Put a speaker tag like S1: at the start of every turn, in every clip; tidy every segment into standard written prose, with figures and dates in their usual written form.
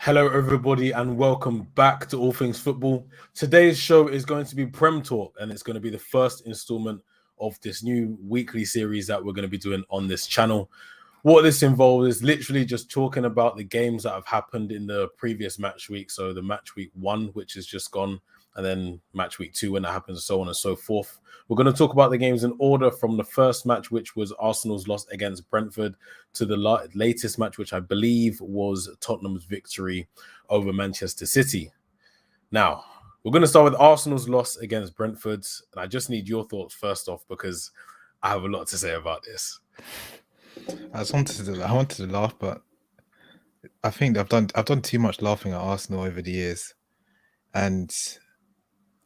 S1: Hello, everybody, and welcome back to All Things Football. Today's show is going to be Prem Talk, and it's going to be the first installment of this new weekly series that we're going to be doing on this channel. What this involves is literally just talking about the games that have happened in the previous match week. So the match week 1, which is just gone, and then match week 2 when that happens, and so on and so forth. We're going to talk about the games in order from the first match, which was Arsenal's loss against Brentford, to the latest match, which I believe was Tottenham's victory over Manchester City. Now, we're going to start with Arsenal's loss against Brentford. And I just need your thoughts first off, because I have a lot to say about this.
S2: I wanted to laugh, but I think I've done too much laughing at Arsenal over the years, and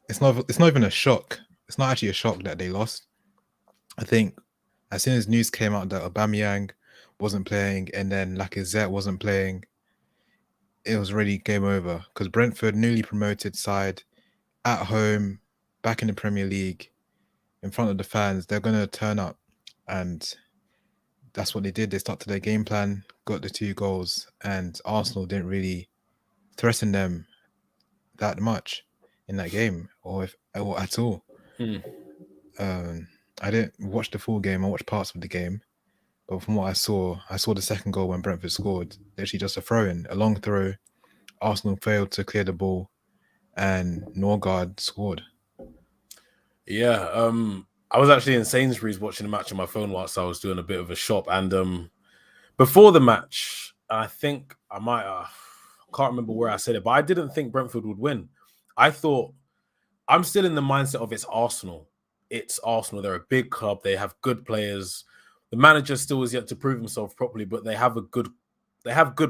S2: it's not even a shock. It's not actually a shock that they lost. I think as soon as news came out that Aubameyang wasn't playing and then Lacazette wasn't playing, it was really game over, because Brentford, newly promoted side, at home, back in the Premier League, in front of the fans, they're going to turn up, and that's what they did. They stuck to their game plan, got the 2 goals, and Arsenal didn't really threaten them that much in that game, or at all. I didn't watch the full game. I watched parts of the game, but from what I saw the second goal when Brentford scored, literally just a throw-in, a long throw. Arsenal failed to clear the ball, and Norgard scored.
S1: Yeah, I was actually in Sainsbury's watching the match on my phone whilst I was doing a bit of a shop. And before the match, I think I can't remember where I said it, but I didn't think Brentford would win. I thought, I'm still in the mindset of it's Arsenal. It's Arsenal. They're a big club. They have good players. The manager still is yet to prove himself properly, but they have good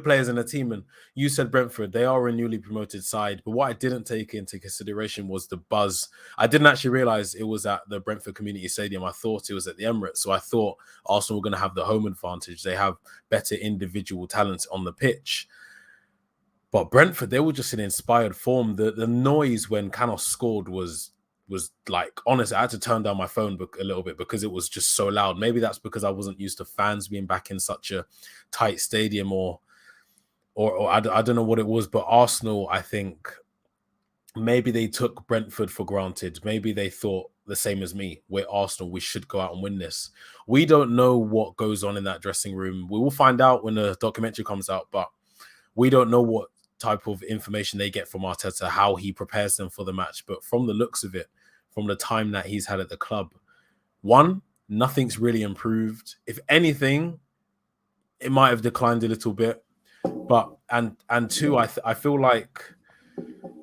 S1: players in the team. And you said Brentford, they are a newly promoted side. But what I didn't take into consideration was the buzz. I didn't actually realize it was at the Brentford Community Stadium. I thought it was at the Emirates. So I thought Arsenal were going to have the home advantage. They have better individual talents on the pitch. But Brentford, they were just in inspired form. The noise when Canos scored was like, honestly, I had to turn down my phone a little bit because it was just so loud. Maybe that's because I wasn't used to fans being back in such a tight stadium, or I don't know what it was. But Arsenal, I think maybe they took Brentford for granted. Maybe they thought the same as me. We're Arsenal. We should go out and win this. We don't know what goes on in that dressing room. We will find out when the documentary comes out, but we don't know what type of information they get from Arteta, how he prepares them for the match. But from the looks of it, from the time that he's had at the club, 1, nothing's really improved. If anything, it might have declined a little bit. But and 2, I feel like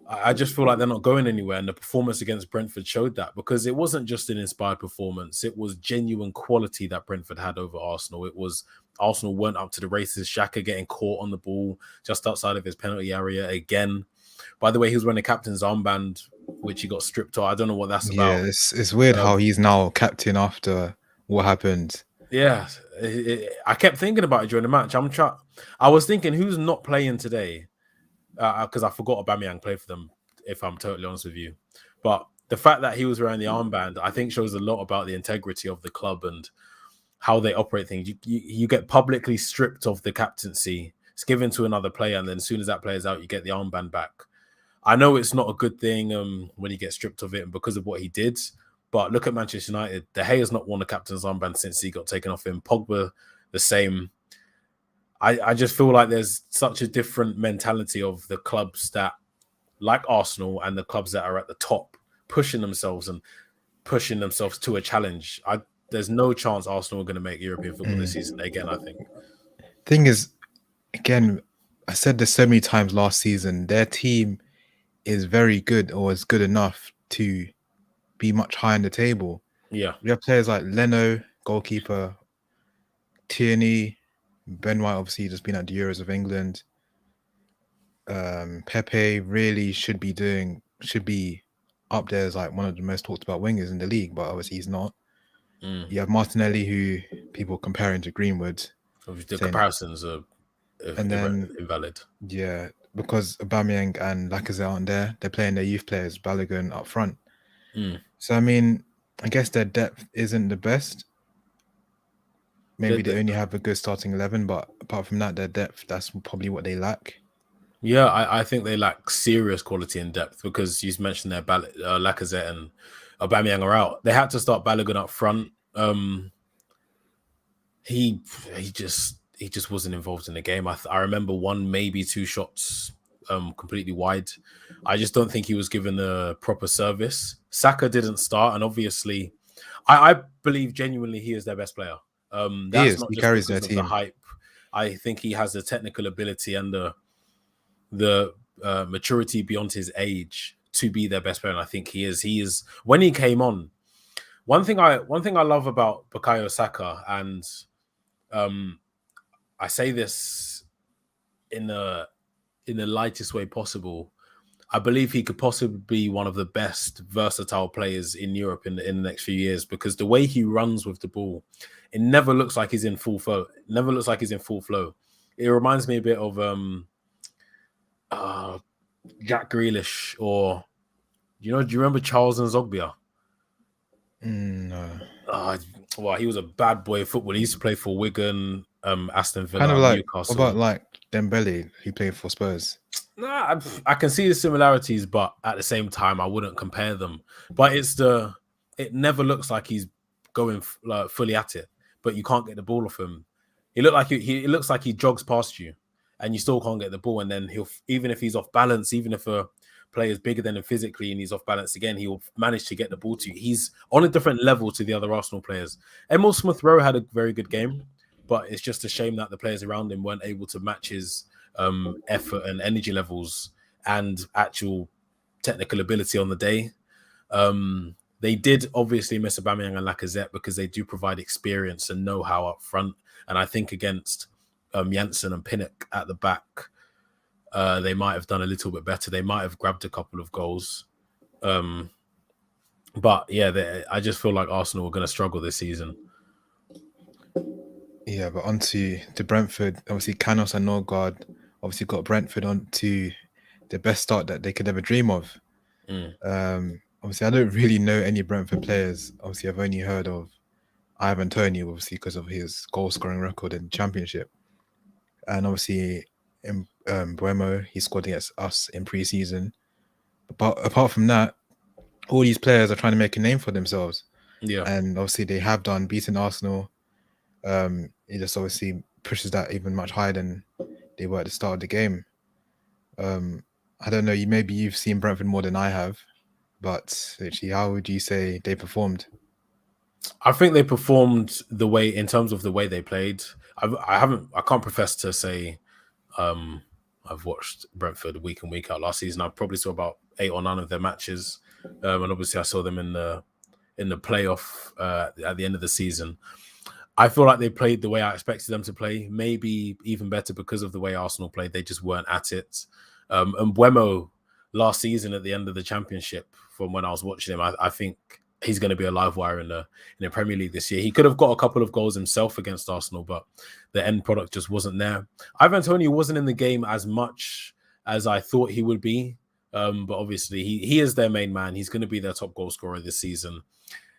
S1: I just feel like they're not going anywhere. And the performance against Brentford showed that, because it wasn't just an inspired performance. It was genuine quality that Brentford had over Arsenal. It was Arsenal weren't up to the races. Xhaka getting caught on the ball just outside of his penalty area again. By the way, he was wearing a captain's armband, which he got stripped off. I don't know what that's about.
S2: Yeah, it's weird how he's now captain after what happened.
S1: Yeah, I kept thinking about it during the match. I was thinking, who's not playing today? Because I forgot Aubameyang played for them, if I'm totally honest with you. But the fact that he was wearing the armband, I think, shows a lot about the integrity of the club and how they operate things. You get publicly stripped of the captaincy. It's given to another player, and then as soon as that player's out, you get the armband back. I know it's not a good thing when you get stripped of it, and because of what he did. But look at Manchester United. De Gea has not worn a captain's armband since he got taken off him. Pogba, the same. I just feel like there's such a different mentality of the clubs that, like Arsenal, and the clubs that are at the top, pushing themselves to a challenge. There's no chance Arsenal are going to make European football this season again, I think.
S2: Thing is, again, I said this so many times last season, their team is very good, or is good enough to be much higher in the table.
S1: Yeah.
S2: We have players like Leno, goalkeeper, Tierney, Ben White, obviously just been at the Euros of England. Pepe really should be up there as like one of the most talked about wingers in the league, but obviously he's not. You have Martinelli, who people comparing to Greenwood.
S1: The comparisons are invalid.
S2: Yeah, because Aubameyang and Lacazette aren't there. They're playing their youth players, Balogun, up front. So, I mean, I guess their depth isn't the best. Maybe they only have a good starting 11, but apart from that, their depth, that's probably what they lack.
S1: Yeah, I think they lack serious quality and depth because you mentioned their Lacazette and Aubameyang are out. They had to start Balogun up front. He he just wasn't involved in the game. I remember one, maybe two shots completely wide. I just don't think he was given the proper service. Saka didn't start, and obviously, I believe genuinely he is their best player.
S2: He
S1: That's
S2: is.
S1: not
S2: He
S1: just
S2: carries their
S1: because of the
S2: team.
S1: hype. I think he has the technical ability and the maturity beyond his age to be their best player. And I think he is. He is when he came on. One thing I love about Bukayo Saka, and um, I say this in the lightest way possible. I believe he could possibly be one of the best versatile players in Europe in the next few years because the way he runs with the ball, it never looks like he's in full flow. It never looks like he's in full flow. It reminds me a bit of uh, Jack Grealish, or do you remember Charles Nzogbia?
S2: No.
S1: Uh, well, he was a bad boy footballer. He used to play for Wigan, Aston
S2: Kind of
S1: Villa,
S2: like, what about
S1: Newcastle.
S2: like Dembele, who played for Spurs?
S1: Nah, I can see the similarities, but at the same time, I wouldn't compare them. But it never looks like he's going like fully at it, but you can't get the ball off him. It looks like he jogs past you, and you still can't get the ball. And then even if he's off balance, even if a player is bigger than him physically and he's off balance again, he'll manage to get the ball to you. He's on a different level to the other Arsenal players. Emil Smith Rowe had a very good game, but it's just a shame that the players around him weren't able to match his effort and energy levels and actual technical ability on the day. They did obviously miss Aubameyang and Lacazette because they do provide experience and know-how up front. And I think against Janssen and Pinnock at the back, they might have done a little bit better. They might have grabbed a couple of goals. But yeah, I just feel like Arsenal are going to struggle this season.
S2: Yeah, but onto the Brentford. Obviously, Canos and Norgard obviously got Brentford onto the best start that they could ever dream of. Obviously, I don't really know any Brentford players. Obviously, I've only heard of Ivan Toney, obviously, because of his goal-scoring record in the Championship. And obviously, in Buemo, he scored against us in pre-season. But apart from that, all these players are trying to make a name for themselves.
S1: Yeah.
S2: And obviously, they have done, beaten Arsenal. It just obviously pushes that even much higher than they were at the start of the game. I don't know, maybe you've seen Brentford more than I have, but actually, how would you say they performed?
S1: I think they performed in terms of the way they played. I can't profess to say I've watched Brentford week in, week out. Last season, I probably saw about 8 or 9 of their matches, and obviously I saw them in the playoff at the end of the season. I feel like they played the way I expected them to play, maybe even better because of the way Arsenal played. They just weren't at it. And Buemo last season at the end of the Championship, from when I was watching him, I think he's going to be a live wire in the Premier League this year. He could have got a couple of goals himself against Arsenal, but the end product just wasn't there. Ivan Toney wasn't in the game as much as I thought he would be, but obviously he is their main man. He's going to be their top goal scorer this season,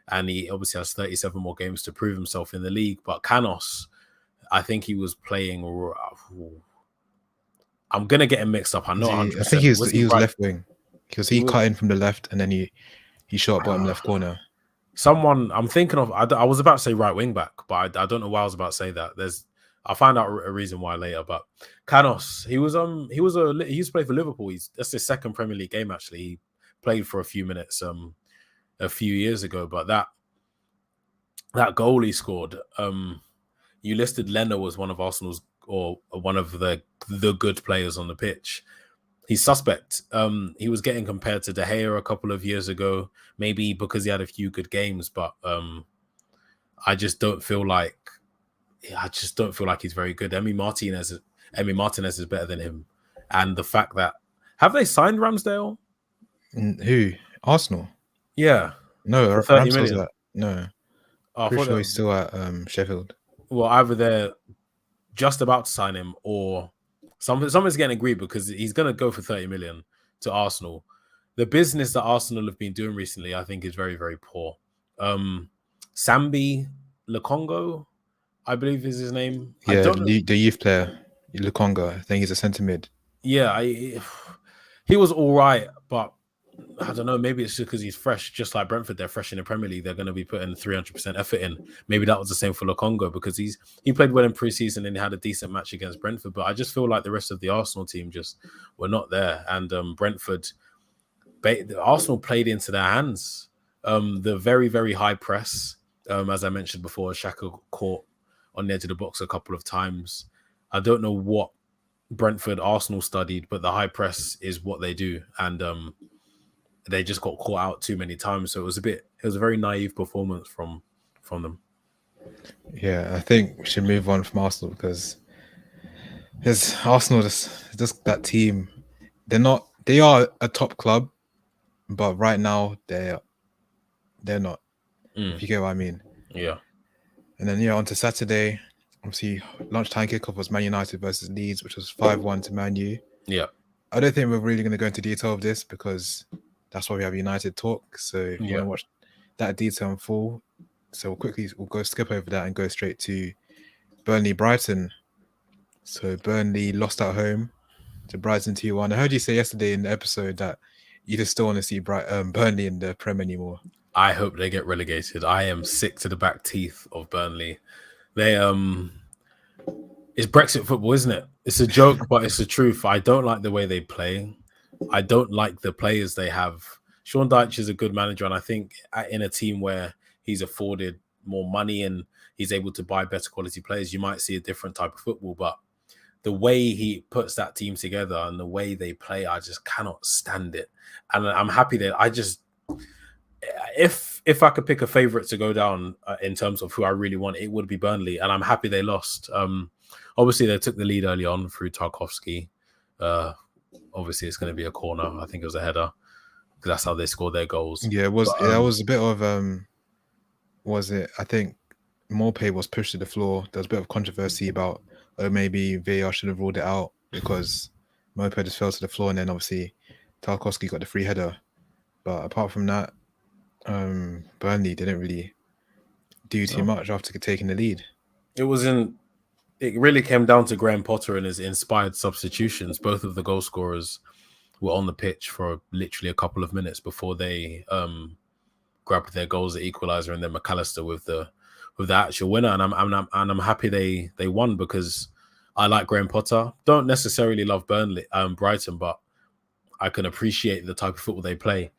S1: and he obviously has 37 more games to prove himself in the league. But Canos, I think he was playing. I'm gonna get him mixed up. I know
S2: I
S1: 100%.
S2: think he
S1: Was he
S2: was
S1: right?
S2: left wing because he cut in from the left and then he shot bottom left corner.
S1: Someone I'm thinking of. I was about to say right wing back, but I don't know why I was about to say that. I'll find out a reason why later. But Canos, he used to play for Liverpool. That's his second Premier League game actually. He played for a few minutes a few years ago, but that goal he scored. You listed Leno as one of Arsenal's or one of the good players on the pitch. He's suspect. He was getting compared to De Gea a couple of years ago, maybe because he had a few good games, but I just don't feel like he's very good. Emi Martinez is better than him, and the fact that have they signed Ramsdale?
S2: Who? Arsenal?
S1: Yeah,
S2: No,
S1: for 30
S2: Ramsdale's
S1: million.
S2: at no.
S1: Oh,
S2: Pretty sure he's still at Sheffield.
S1: Well, either they're just about to sign him or something's getting agreed because he's going to go for 30 million to Arsenal. The business that Arsenal have been doing recently, I think, is very, very poor. Sambi Lukongo, I believe is his name.
S2: Yeah,
S1: I don't know.
S2: the youth player, Lukonga. I think he's a centre mid.
S1: Yeah, he was all right, but I don't know. Maybe it's just because he's fresh, just like Brentford. They're fresh in the Premier League. They're going to be putting 300% effort in. Maybe that was the same for Lokonga because he played well in preseason and he had a decent match against Brentford. But I just feel like the rest of the Arsenal team just were not there. And Brentford, Arsenal played into their hands. The very, very high press, as I mentioned before, Xhaka caught on the edge of the box a couple of times. I don't know what Brentford Arsenal studied, but the high press is what they do. And they just got caught out too many times. So it was a very naive performance from them.
S2: Yeah, I think we should move on from Arsenal because Arsenal just that team. They are a top club, but right now they're not. If you get what I mean.
S1: Yeah.
S2: And then on to Saturday. Obviously, lunchtime kickoff was Man United versus Leeds, which was 5-1 to Man U.
S1: Yeah.
S2: I don't think we're really going to go into detail of this because that's why we have United talk. So if you want to watch that detail in full, so we'll go skip over that and go straight to Burnley Brighton. So Burnley lost at home to Brighton 2-1. I heard you say yesterday in the episode that you just still want to see Burnley in the Prem anymore.
S1: I hope they get relegated. I am sick to the back teeth of Burnley. They it's Brexit football, isn't it? It's a joke, but it's the truth. I don't like the way they play. I don't like the players they have. Sean Dyche is a good manager, and I think in a team where he's afforded more money and he's able to buy better quality players, you might see a different type of football. But the way he puts that team together and the way they play, I just cannot stand it. And I'm happy that if I could pick a favorite to go down in terms of who I really want, it would be Burnley, and I'm happy they lost. Obviously, they took the lead early on through Tarkowski. Obviously, it's going to be a corner. I think it was a header because that's how they score their goals.
S2: Yeah, it was. That was a bit of was it? I think Morpay was pushed to the floor. There was a bit of controversy about maybe VAR should have ruled it out because Morpay just fell to the floor, and then obviously Tarkowski got the free header. But apart from that, Burnley didn't really do too much after taking the lead.
S1: It really came down to Graham Potter and his inspired substitutions. Both of the goal scorers were on the pitch for literally a couple of minutes before they grabbed their goals at equaliser, and then McAllister with the actual winner. And I'm happy they won because I like Graham Potter. Don't necessarily love Brighton, but I can appreciate the type of football they play.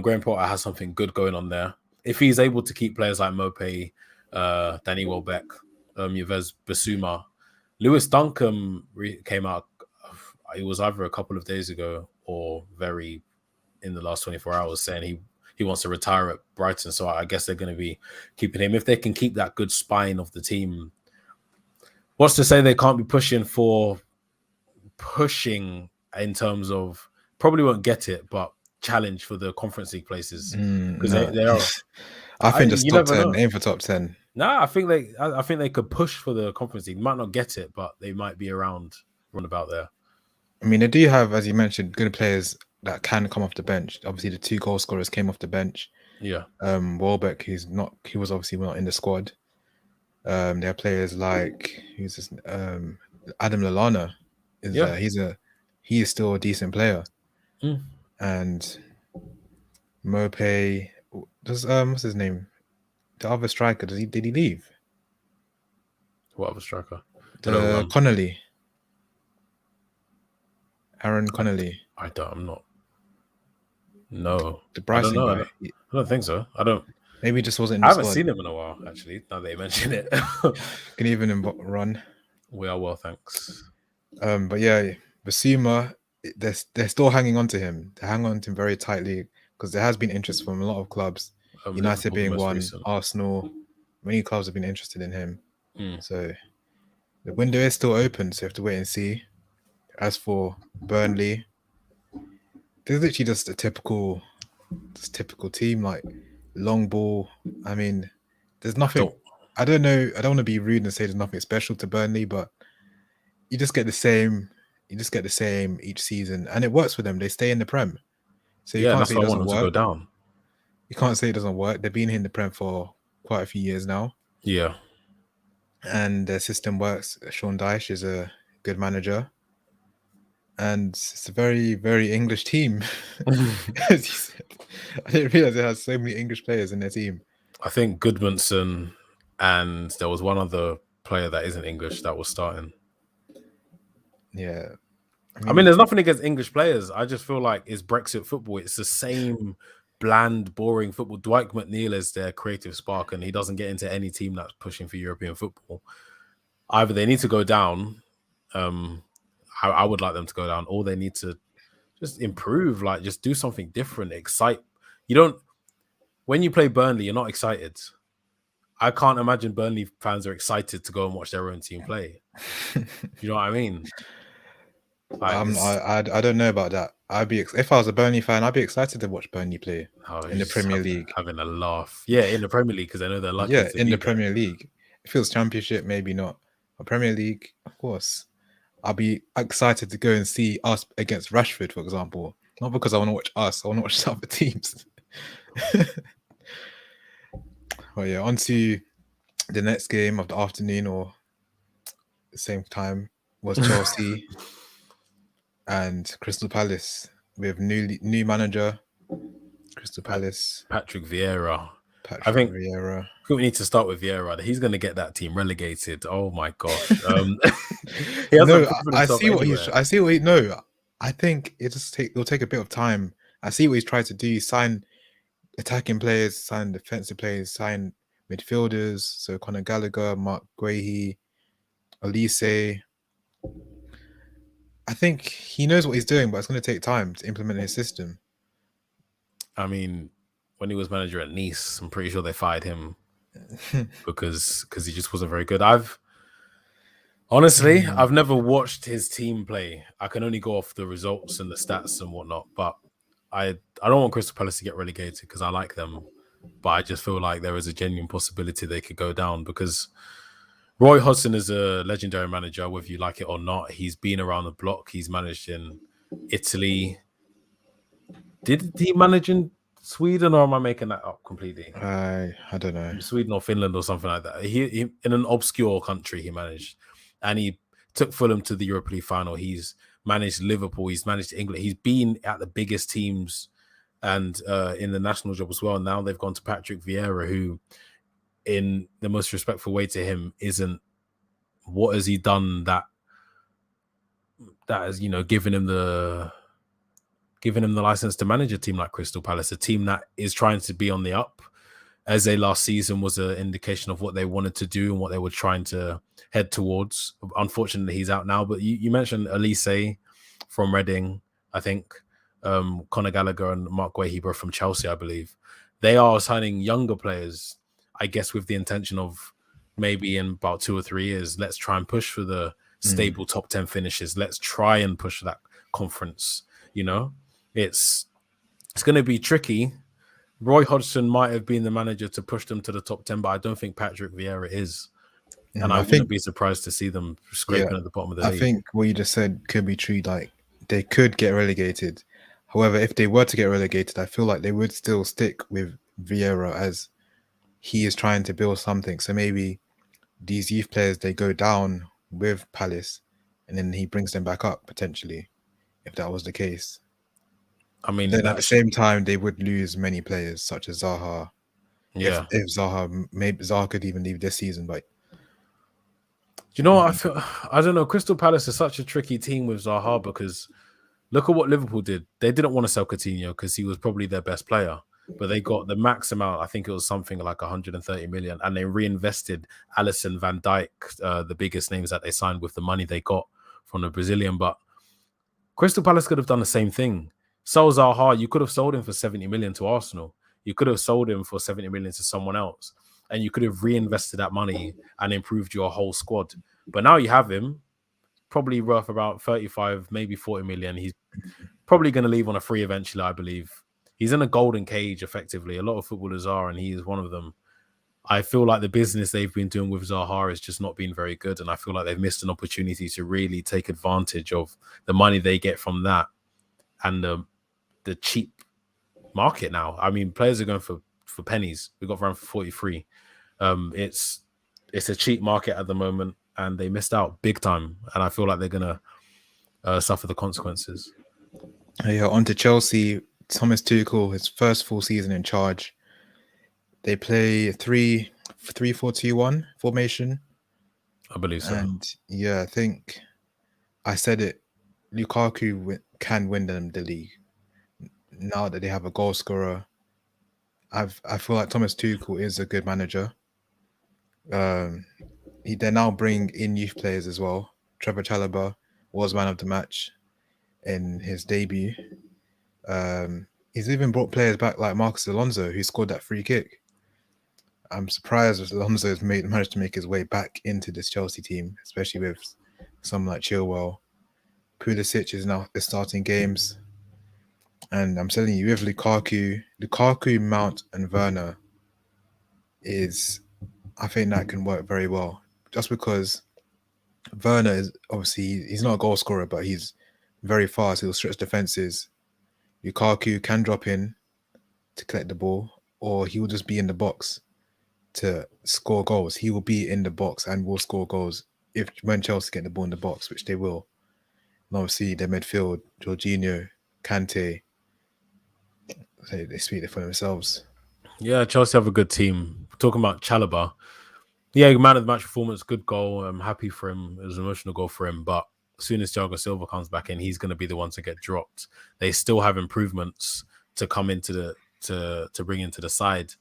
S1: Graham Potter has something good going on there. If he's able to keep players like Mopé, Danny Welbeck, Yves Bissouma, Lewis Duncan came out. It was either a couple of days ago or in the last 24 hours saying he wants to retire at Brighton. So I guess they're going to be keeping him. If they can keep that good spine of the team, what's to say they can't be pushing in terms of, probably won't get it, but challenge for the Conference League places because they are.
S2: I think just top 10, aim for top 10.
S1: No, I think they could push for the Conference League. Might not get it, but they might be run about there.
S2: I mean, they do have, as you mentioned, good players that can come off the bench. Obviously, the 2 goal scorers came off the bench.
S1: Yeah.
S2: Welbeck, he was obviously not in the squad. They have players like Adam Lallana. He is still a decent player. And Mopé, what's his name? The other striker, did he leave?
S1: What other striker?
S2: Connolly. Aaron Connolly.
S1: I'm not. No.
S2: The Bryson guy.
S1: I don't think so.
S2: Maybe he just wasn't in
S1: the
S2: I
S1: haven't seen him in a while, actually, now that you mention it.
S2: Can even run.
S1: We are well, thanks.
S2: But yeah, Bissouma, they're still hanging on to him. They hang on to him very tightly because there has been interest from a lot of clubs. United being one, Arsenal, many clubs have been interested in him. So the window is still open, so you have to wait and see. As for Burnley, they're literally just a typical team, like long ball. I mean, there's nothing. I don't know. I don't want to be rude and say there's nothing special to Burnley, but you just get the same. You just get the same each season, and it works for them. They stay in the Prem, so you can't say it doesn't work.
S1: To go down.
S2: You can't say it doesn't work. They've been in the Prem for quite a few years now.
S1: Yeah,
S2: and their system works. Sean Dyche is a good manager. and it's a very, very English team. As you said. I didn't realize it has so many English players in their team.
S1: I think Goodmanson and there was one other player that isn't English that was starting.
S2: Yeah.
S1: I mean, there's nothing against English players. I just feel like it's Brexit football. It's the same bland, boring football. Dwight McNeil is their creative spark, and he doesn't get into any team that's pushing for European football. Either they need to go down. I would like them to go down, or they need to just improve. Like, just do something different. Excite. You don't. When you play Burnley, you're not excited. I can't imagine Burnley fans are excited to go and watch their own team play. You know what I mean?
S2: Like, I don't know about that. If I was a Burnley fan, I'd be excited to watch Burnley play in the Premier League.
S1: Having a laugh, yeah, in the Premier League because I know they're lucky.
S2: Yeah, in the Premier League. If it was Championship, maybe not. But Premier League, of course, I'll be excited to go and see us against Rashford, for example. Not because I want to watch us, I want to watch other teams. Well, yeah, on to the next game of the afternoon or the same time was Chelsea and Crystal Palace with new manager, Crystal Palace.
S1: Patrick Vieira.
S2: I think we
S1: need to start with Vieira. He's going to get that team relegated. Oh my gosh!
S2: I see what he. No, I think it'll take a bit of time. I see what he's trying to do. Sign attacking players, sign defensive players, sign midfielders. So Conor Gallagher, Mark Guehi, Olise. I think he knows what he's doing, but it's going to take time to implement his system.
S1: I mean, when he was manager at Nice, I'm pretty sure they fired him because he just wasn't very good. I've never watched his team play. I can only go off the results and the stats and whatnot. But I don't want Crystal Palace to get relegated because I like them. But I just feel like there is a genuine possibility they could go down because Roy Hodgson is a legendary manager, whether you like it or not. He's been around the block. He's managed in Italy. Did he manage in Sweden, or am I making that up completely?
S2: I don't know.
S1: Sweden or Finland or something like that. He in an obscure country he managed, and he took Fulham to the Europa League final. He's managed Liverpool. He's managed England. He's been at the biggest teams and in the national job as well. Now they've gone to Patrick Vieira, who, in the most respectful way to him, isn't. What has he done that has given him the license to manage a team like Crystal Palace, a team that is trying to be on the up? As last season was an indication of what they wanted to do and what they were trying to head towards. Unfortunately, he's out now. But you mentioned Olise from Reading, I think. Conor Gallagher and Mark Guehi both from Chelsea, I believe. They are signing younger players, I guess, with the intention of maybe in about 2 or 3 years, let's try and push for the stable top 10 finishes. Let's try and push that conference. It's going to be tricky. Roy Hodgson might have been the manager to push them to the top 10, but I don't think Patrick Vieira is. And I wouldn't be surprised to see them scraping at the bottom of the league.
S2: I think what you just said could be true. Like, they could get relegated. However, if they were to get relegated, I feel like they would still stick with Vieira as he is trying to build something. So maybe these youth players, they go down with Palace and then he brings them back up potentially, if that was the case.
S1: I mean,
S2: then at the same time, they would lose many players such as Zaha.
S1: Yeah.
S2: If Zaha, maybe Zaha could even leave this season, but
S1: you know what? I don't know. Crystal Palace is such a tricky team with Zaha because look at what Liverpool did. They didn't want to sell Coutinho because he was probably their best player, but they got the max amount. I think it was something like 130 million, and they reinvested Alisson, Van Dijk, the biggest names that they signed with the money they got from the Brazilian. But Crystal Palace could have done the same thing. Sell Zaha, you could have sold him for 70 million to Arsenal. You could have sold him for 70 million to someone else, and you could have reinvested that money and improved your whole squad. But now you have him, probably worth about 35, maybe 40 million. He's probably going to leave on a free eventually, I believe. He's in a golden cage, effectively. A lot of footballers are, and he is one of them. I feel like the business they've been doing with Zaha has just not been very good, and I feel like they've missed an opportunity to really take advantage of the money they get from that and the cheap market now. I mean, players are going for pennies. We got around for 43. It's a cheap market at the moment, and they missed out big time. And I feel like they're gonna suffer the consequences.
S2: Yeah, on to Chelsea. Thomas Tuchel, his first full season in charge. They play 3-4-2-1 formation.
S1: I believe so.
S2: And yeah, I think I said it. Lukaku can win them the league. Now that they have a goal scorer, I feel like Thomas Tuchel is a good manager. They now bring in youth players as well. Trevor Chalobah was man of the match in his debut. He's even brought players back like Marcus Alonso, who scored that free kick. I'm surprised that Alonso has managed to make his way back into this Chelsea team, especially with someone like Chilwell. Pulisic is now starting games. And I'm telling you, with Lukaku, Mount, and Werner I think that can work very well. Just because Werner is obviously, he's not a goal scorer, but he's very fast. He'll stretch defenses. Lukaku can drop in to collect the ball, or he will just be in the box to score goals. He will be in the box and will score goals when Chelsea get the ball in the box, which they will. And obviously, their midfield, Jorginho, Kante, they speak for themselves.
S1: Yeah, Chelsea have a good team. Talking about Chalobah, yeah, man of the match performance, good goal. I'm happy for him. It was an emotional goal for him, but as soon as Thiago Silva comes back in, he's going to be the one to get dropped. They still have improvements to come into to bring into the side.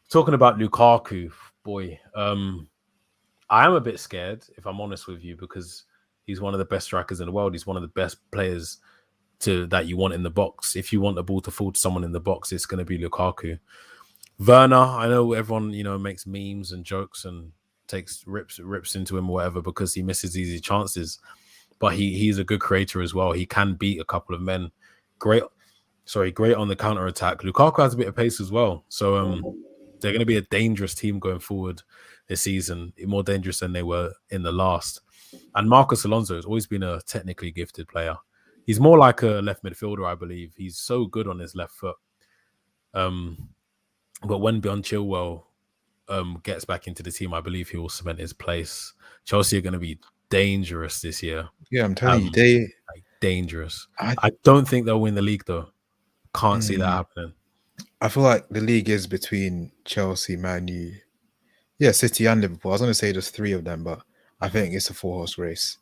S1: Talking about Lukaku, boy, I am a bit scared, if I'm honest with you, because he's one of the best strikers in the world. He's one of the best players that you want in the box. If you want the ball to fall to someone in the box, it's going to be Lukaku. Werner, I know everyone, makes memes and jokes and takes rips into him or whatever because he misses easy chances. But he's a good creator as well. He can beat a couple of men. Great on the counter attack. Lukaku has a bit of pace as well. So they're going to be a dangerous team going forward this season, more dangerous than they were in the last. And Marcus Alonso has always been a technically gifted player. He's more like a left midfielder, I believe. He's so good on his left foot. But when Beyond Chilwell gets back into the team, I believe he will cement his place. Chelsea are going to be dangerous this year.
S2: Yeah, I'm telling you,
S1: dangerous. I don't think they'll win the league though. Can't see that happening.
S2: I feel like the league is between Chelsea, Man U, City and Liverpool. I was going to say there's three of them, but I think it's a 4-horse race,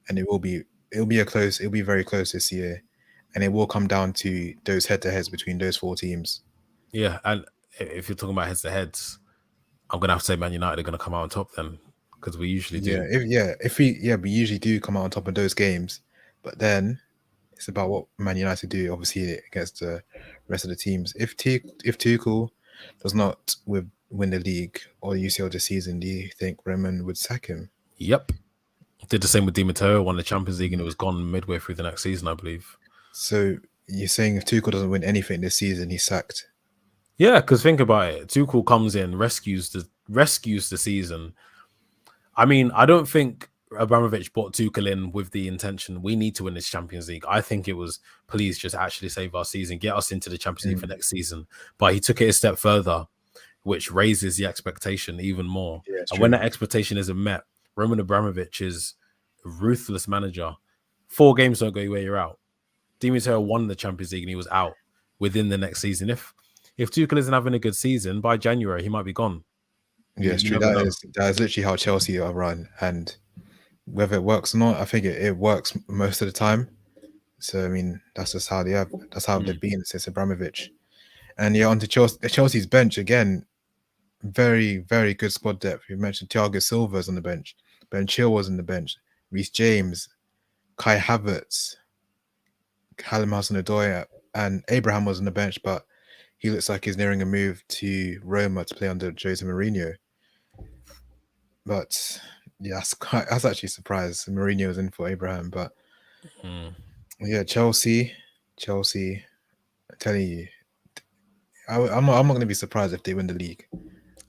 S2: and it'll be very close this year, and it will come down to those head-to-heads between those four teams.
S1: Yeah, and if you're talking about heads-to-heads, I'm gonna have to say Man United are gonna come out on top then, because we usually do.
S2: We usually do come out on top of those games, but then it's about what Man United do, obviously, against the rest of the teams. If Tuchel does not win the league or UCL this season, do you think Roman would sack him?
S1: Yep. Did the same with Di Matteo, won the Champions League, and it was gone midway through the next season, I believe.
S2: So you're saying if Tuchel doesn't win anything this season, he's sacked?
S1: Yeah, because think about it. Tuchel comes in, rescues the season. I mean, I don't think Abramovich brought Tuchel in with the intention we need to win this Champions League. I think it was, please just actually save our season, get us into the Champions League for next season. But he took it a step further, which raises the expectation even more.
S2: Yeah,
S1: and when that expectation isn't met, Roman Abramovich is a ruthless manager. 4 games don't go your way, you're out. Di Matteo won the Champions League and he was out within the next season. If Tuchel isn't having a good season, by January, he might be gone.
S2: Yeah, it's true. That is literally how Chelsea are run. And whether it works or not, I think it works most of the time. So, I mean, that's just how they've been since Abramovich. And yeah, onto Chelsea's bench again. Very, very good squad depth. You mentioned Thiago Silva's on the bench. Ben Chilwell's on the bench. Reece James, Kai Havertz, Callum Hudson-Odoi, and Abraham was on the bench, but he looks like he's nearing a move to Roma to play under Jose Mourinho. But yeah, I was actually surprised Mourinho was in for Abraham. But yeah, Chelsea. I'm telling you, I'm not going to be surprised if they win the league.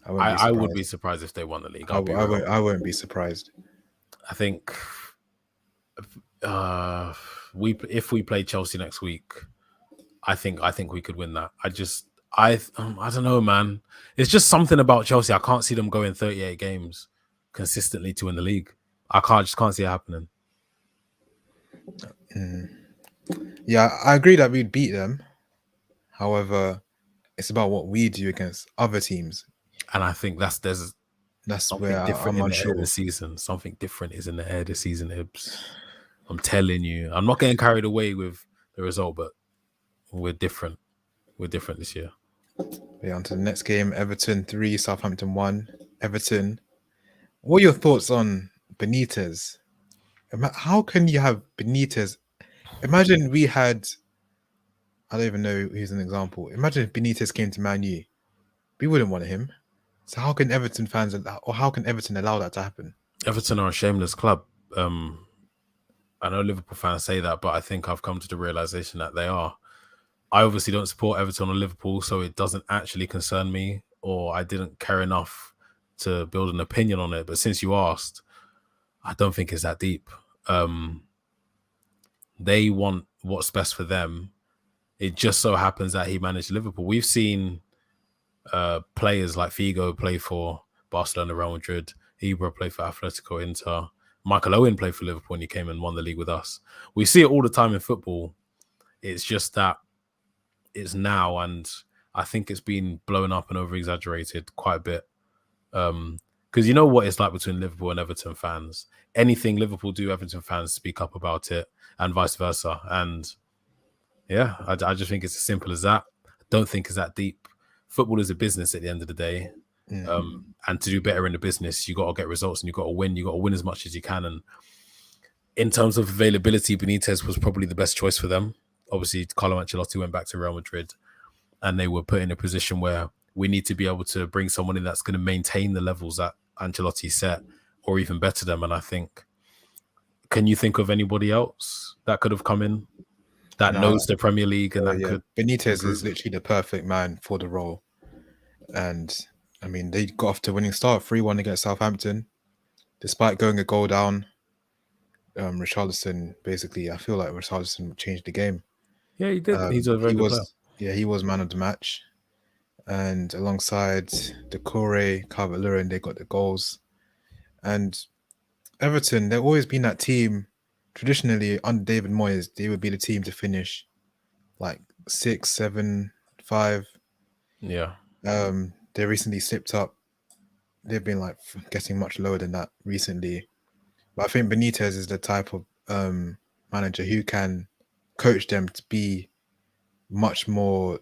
S1: I would be surprised if they won the league.
S2: I won't be surprised.
S1: I think if we play Chelsea next week, I think we could win that. I don't know, man. It's just something about Chelsea. I can't see them going 38 games consistently to win the league. I just can't see it happening.
S2: Yeah, I agree that we'd beat them. However, it's about what we do against other teams.
S1: And I think there's
S2: That's
S1: something
S2: where
S1: different
S2: I'm
S1: in the air this
S2: unsure.
S1: season. Something different is in the air this season, Ibs. I'm telling you. I'm not getting carried away with the result, but we're different. We're different this year.
S2: Yeah, on to the next game. Everton 3, Southampton 1. Everton. What are your thoughts on Benitez? How can you have Benitez? Imagine we had, I don't even know who's an example. Imagine if Benitez came to Man U. We wouldn't want him. So how can Everton fans, or how can Everton allow that to happen?
S1: Everton are a shameless club. I know Liverpool fans say that, but I think I've come to the realization that they are. I obviously don't support Everton or Liverpool, so it doesn't actually concern me, or I didn't care enough to build an opinion on it. But since you asked, I don't think it's that deep. They want what's best for them. It just so happens that he managed Liverpool. We've seen players like Figo play for Barcelona, Real Madrid. Ibra play for Atletico Inter. Michael Owen played for Liverpool when he came and won the league with us. We see it all the time in football. It's just that it's now, and I think it's been blown up and over-exaggerated quite a bit. Because you know what it's like between Liverpool and Everton fans. Anything Liverpool do, Everton fans speak up about it, and vice versa. And yeah, I just think it's as simple as that. I don't think it's that deep. Football is a business at the end of the day. And to do better in the business, you got to get results and you got to win. You got to win as much as you can. And in terms of availability, Benitez was probably the best choice for them. Obviously, Carlo Ancelotti went back to Real Madrid, and they were put in a position where we need to be able to bring someone in that's going to maintain the levels that Ancelotti set, or even better them. And I think, can you think of anybody else that could have come in that knows the Premier League and that could
S2: Benitez
S1: improve?
S2: is literally the perfect man for the role. And I mean, they got off to a winning start, 3-1 against Southampton, despite going a goal down. Richarlison, basically, I feel like Richarlison changed the game.
S1: Yeah, he did. He's a very good player.
S2: He was man of the match. And alongside Decore, Calvert-Lewin, they got the goals. And Everton, they've always been that team. Traditionally, under David Moyes, they would be the team to finish like 6, 7, 5.
S1: Yeah.
S2: They recently slipped up. They've been like getting much lower than that recently. But I think Benitez is the type of manager who can coach them to be much more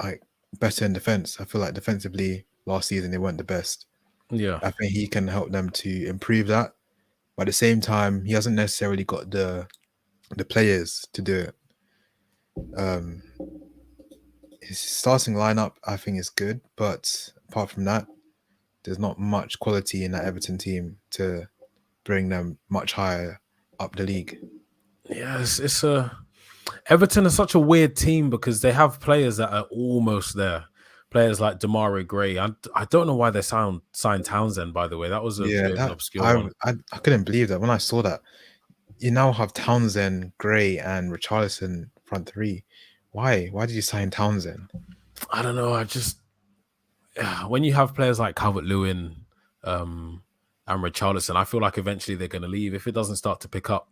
S2: like better in defense. I feel like defensively last season they weren't the best.
S1: Yeah.
S2: I think he can help them to improve that. But at the same time, he hasn't necessarily got the players to do it. His starting lineup, I think, is good, but apart from that, there's not much quality in that Everton team to bring them much higher up the league.
S1: Yeah, it's a Everton is such a weird team because they have players that are almost there. Players like Demarai Gray. I don't know why they signed Townsend, by the way. That was a bit of an obscure one.
S2: I couldn't believe that when I saw that. You now have Townsend, Gray, and Richarlison front three. Why? Why did you sign Townsend?
S1: I don't know. When you have players like Calvert-Lewin and Richarlison, I feel like eventually they're going to leave. If it doesn't start to pick up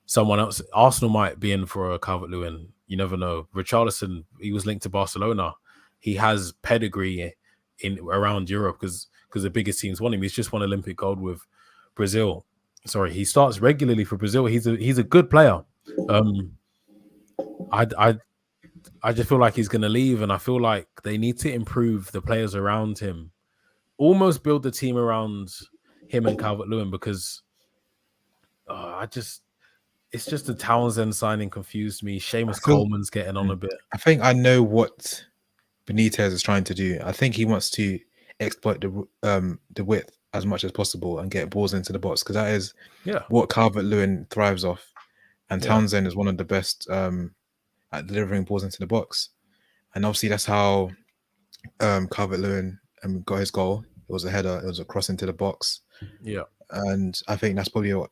S1: someone else, Arsenal might be in for a Calvert-Lewin. You never know. Richarlison, he was linked to Barcelona. He has pedigree in around Europe because the biggest teams want him. He's just won Olympic gold with Brazil. Sorry, he starts regularly for Brazil. He's a good player. I just feel like he's going to leave, and I feel like they need to improve the players around him. Almost build the team around him and Calvert-Lewin because it's just the Townsend signing confused me. Seamus Coleman's getting on a bit.
S2: I think I know what Benitez is trying to do. I think he wants to exploit the width as much as possible and get balls into the box because that is what Calvert-Lewin thrives off. And Townsend is one of the best at delivering balls into the box. And obviously that's how Calvert-Lewin got his goal. It was a header. It was a cross into the box.
S1: Yeah.
S2: And I think that's probably what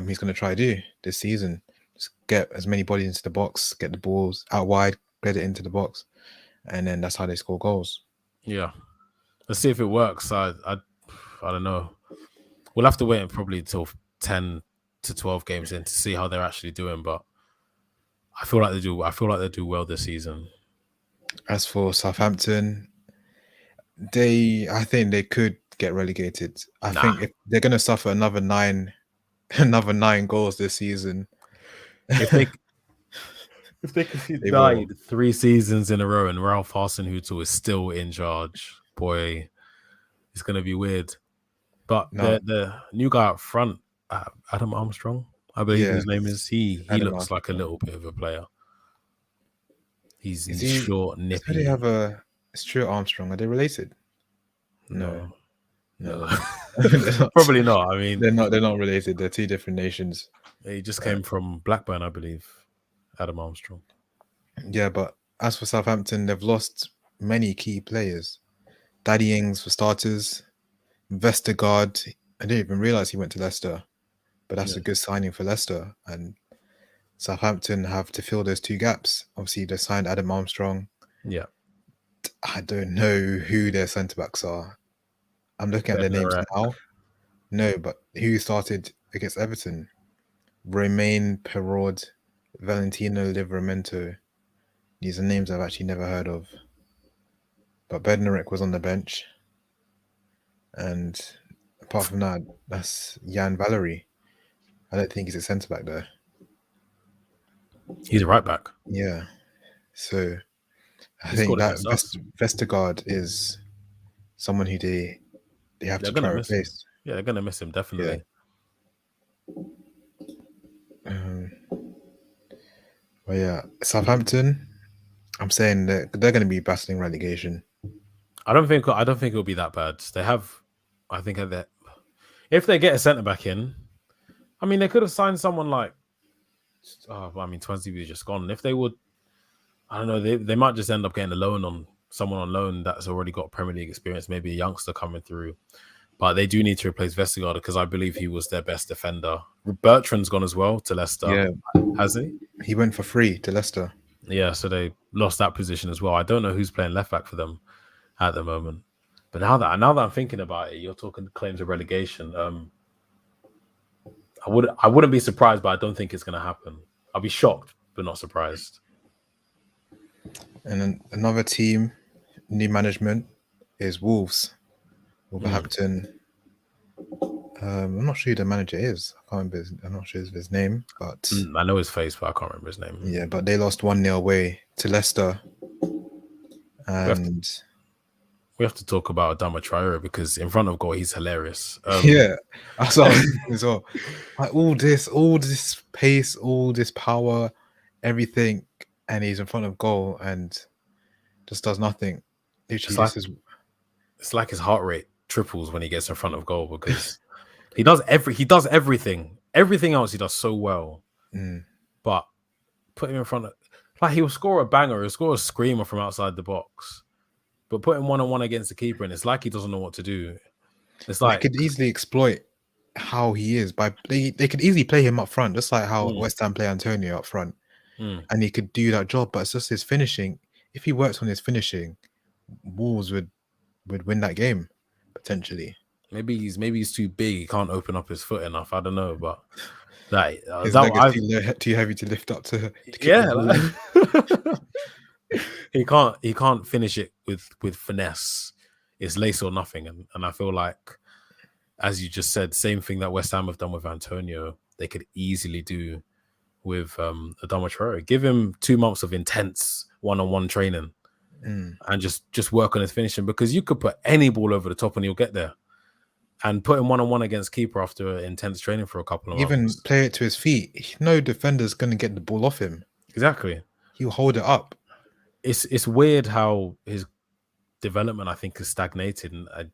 S2: he's going to try to do this season. Just get as many bodies into the box, get the balls out wide, get it into the box. And then that's how they score goals.
S1: Yeah. Let's see if it works. I don't know. We'll have to wait probably until 10 to 12 games in to see how they're actually doing. But I feel like they do. I feel like they do well this season.
S2: As for Southampton, I think they could get relegated. I think if they're going to suffer another nine goals this season,
S1: If they could
S2: They
S1: died
S2: will.
S1: 3 seasons in a row and Ralph Hasenhuttl is still in charge, boy, it's gonna be weird. But
S2: No.
S1: the new guy up front, Adam Armstrong, I believe his name is. He
S2: Adam
S1: looks like a
S2: Armstrong.
S1: little bit of a player. He's
S2: Is he
S1: short,
S2: So
S1: nippy.
S2: they have a Stuart Armstrong. Are they related?
S1: No.
S2: They're not.
S1: Probably not. I mean,
S2: They're not related. They're two different nations.
S1: he just came from Blackburn, I believe. Adam Armstrong.
S2: Yeah, but as for Southampton, they've lost many key players. Daddy Ings for starters. Vestergaard. I didn't even realize he went to Leicester, but that's a good signing for Leicester. And Southampton have to fill those two gaps. Obviously, they signed Adam Armstrong.
S1: Yeah.
S2: I don't know who their centre backs are. I'm looking at their names now. No, but who started against Everton? Romain Perraud, Valentino Livramento. These are names I've actually never heard of. But Bednarek was on the bench. And apart from that, that's Jan Valery. I don't think he's a centre back there.
S1: He's a right back.
S2: Yeah. So I think that Vestergaard is someone who they have to try to replace.
S1: Yeah, they're gonna miss him definitely.
S2: Well, yeah, Southampton. I'm saying that they're going to be battling relegation.
S1: I don't think it'll be that bad. They have, I think, that if they get a centre back in, I mean, they could have signed someone like. Swansea is just gone. If they would, I don't know, they might just end up getting someone on loan that's already got Premier League experience, maybe a youngster coming through. But they do need to replace Vestergaard because I believe he was their best defender. Bertrand's gone as well to Leicester.
S2: Yeah.
S1: Has he?
S2: He went for free to Leicester.
S1: Yeah, so they lost that position as well. I don't know who's playing left back for them at the moment. But now that I'm thinking about it, you're talking claims of relegation. I wouldn't be surprised, but I don't think it's going to happen. I'll be shocked, but not surprised.
S2: And then another team, new management, is Wolves. Wolverhampton. I'm not sure who the manager is. I'm not sure his name, but
S1: I know his face, but I can't remember his name.
S2: Yeah, but they lost 1-0 away to Leicester. And
S1: we have to talk about Adama Traore because in front of goal he's hilarious.
S2: Yeah, that's what I was thinking as well. Like all this pace, all this power, everything, and he's in front of goal and just does nothing. Literally,
S1: it's like his heart rate triples when he gets in front of goal because he does everything. Everything else he does so well. But put him in front of, like, he'll score a banger, he'll score a screamer from outside the box. But put him 1-on-1 against the keeper, and it's like he doesn't know what to do. It's like
S2: they could easily exploit how he is they could easily play him up front, just like how West Ham play Antonio up front, and he could do that job. But it's just his finishing. If he works on his finishing, Wolves would win that game potentially.
S1: Maybe he's too big. He can't open up his foot enough. I don't know, but like
S2: his leg is too heavy to lift up to
S1: he can't finish it with finesse. It's lace or nothing, and I feel like, as you just said, same thing that West Ham have done with Antonio, they could easily do with Adama Traore. Give him 2 months of intense one-on-one training and just work on his finishing, because you could put any ball over the top and he'll get there. And put him one-on-one against keeper after intense training for a couple of months.
S2: Even play it to his feet. No defender's going to get the ball off him.
S1: Exactly.
S2: He'll hold it up.
S1: It's weird how his development, I think, has stagnated. And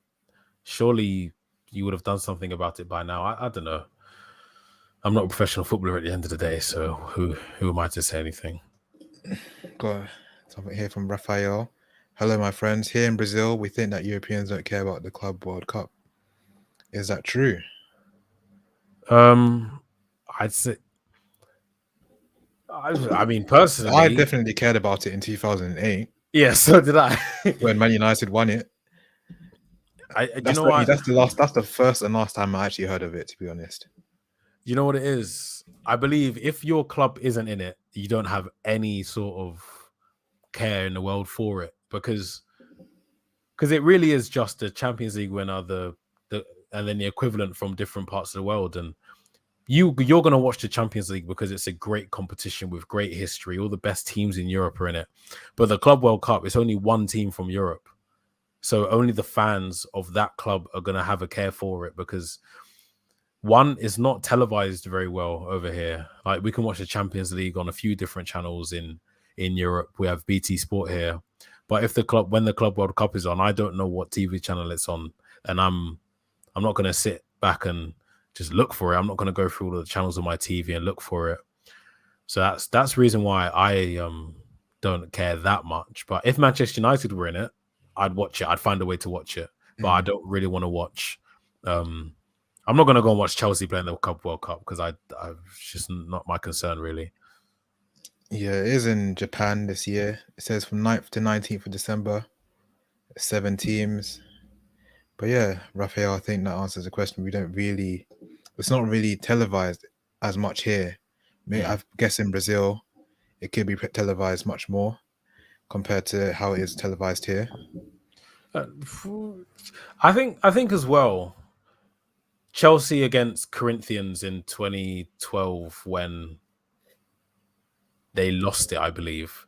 S1: surely you would have done something about it by now. I don't know. I'm not a professional footballer at the end of the day, so who am I to say anything?
S2: Got something here from Rafael. Hello, my friends. Here in Brazil, we think that Europeans don't care about the Club World Cup. Is that true?
S1: I'd say. I mean, personally,
S2: I definitely cared about it in 2008.
S1: Yeah, so did I.
S2: When Man United won it. That's the first and last time I actually heard of it, to be honest.
S1: You know what it is? I believe if your club isn't in it, you don't have any sort of care in the world for it because it really is just the Champions League winner, the and then the equivalent from different parts of the world. And you're gonna watch the Champions League because it's a great competition with great history. All the best teams in Europe are in it. But the Club World Cup, it's only one team from Europe. So only the fans of that club are gonna have a care for it because one is not televised very well over here. Like we can watch the Champions League on a few different channels in Europe. We have BT Sport here, but if when the Club World Cup is on, I don't know what TV channel it's on, and I'm not going to sit back and just look for it. I'm not going to go through all the channels on my TV and look for it. So that's the reason why I don't care that much. But if Manchester United were in it, I'd watch it. I'd find a way to watch it. But I don't really want to watch. I'm not going to go and watch Chelsea playing the Club World Cup because it's just not my concern, really.
S2: Yeah, it is in Japan this year. It says from 9th to 19th of December, 7 teams. But yeah, Raphael, I think that answers the question. It's not really televised as much here. I guess in Brazil, it could be televised much more compared to how it is televised here.
S1: I think as well, Chelsea against Corinthians in 2012 when they lost it, I believe,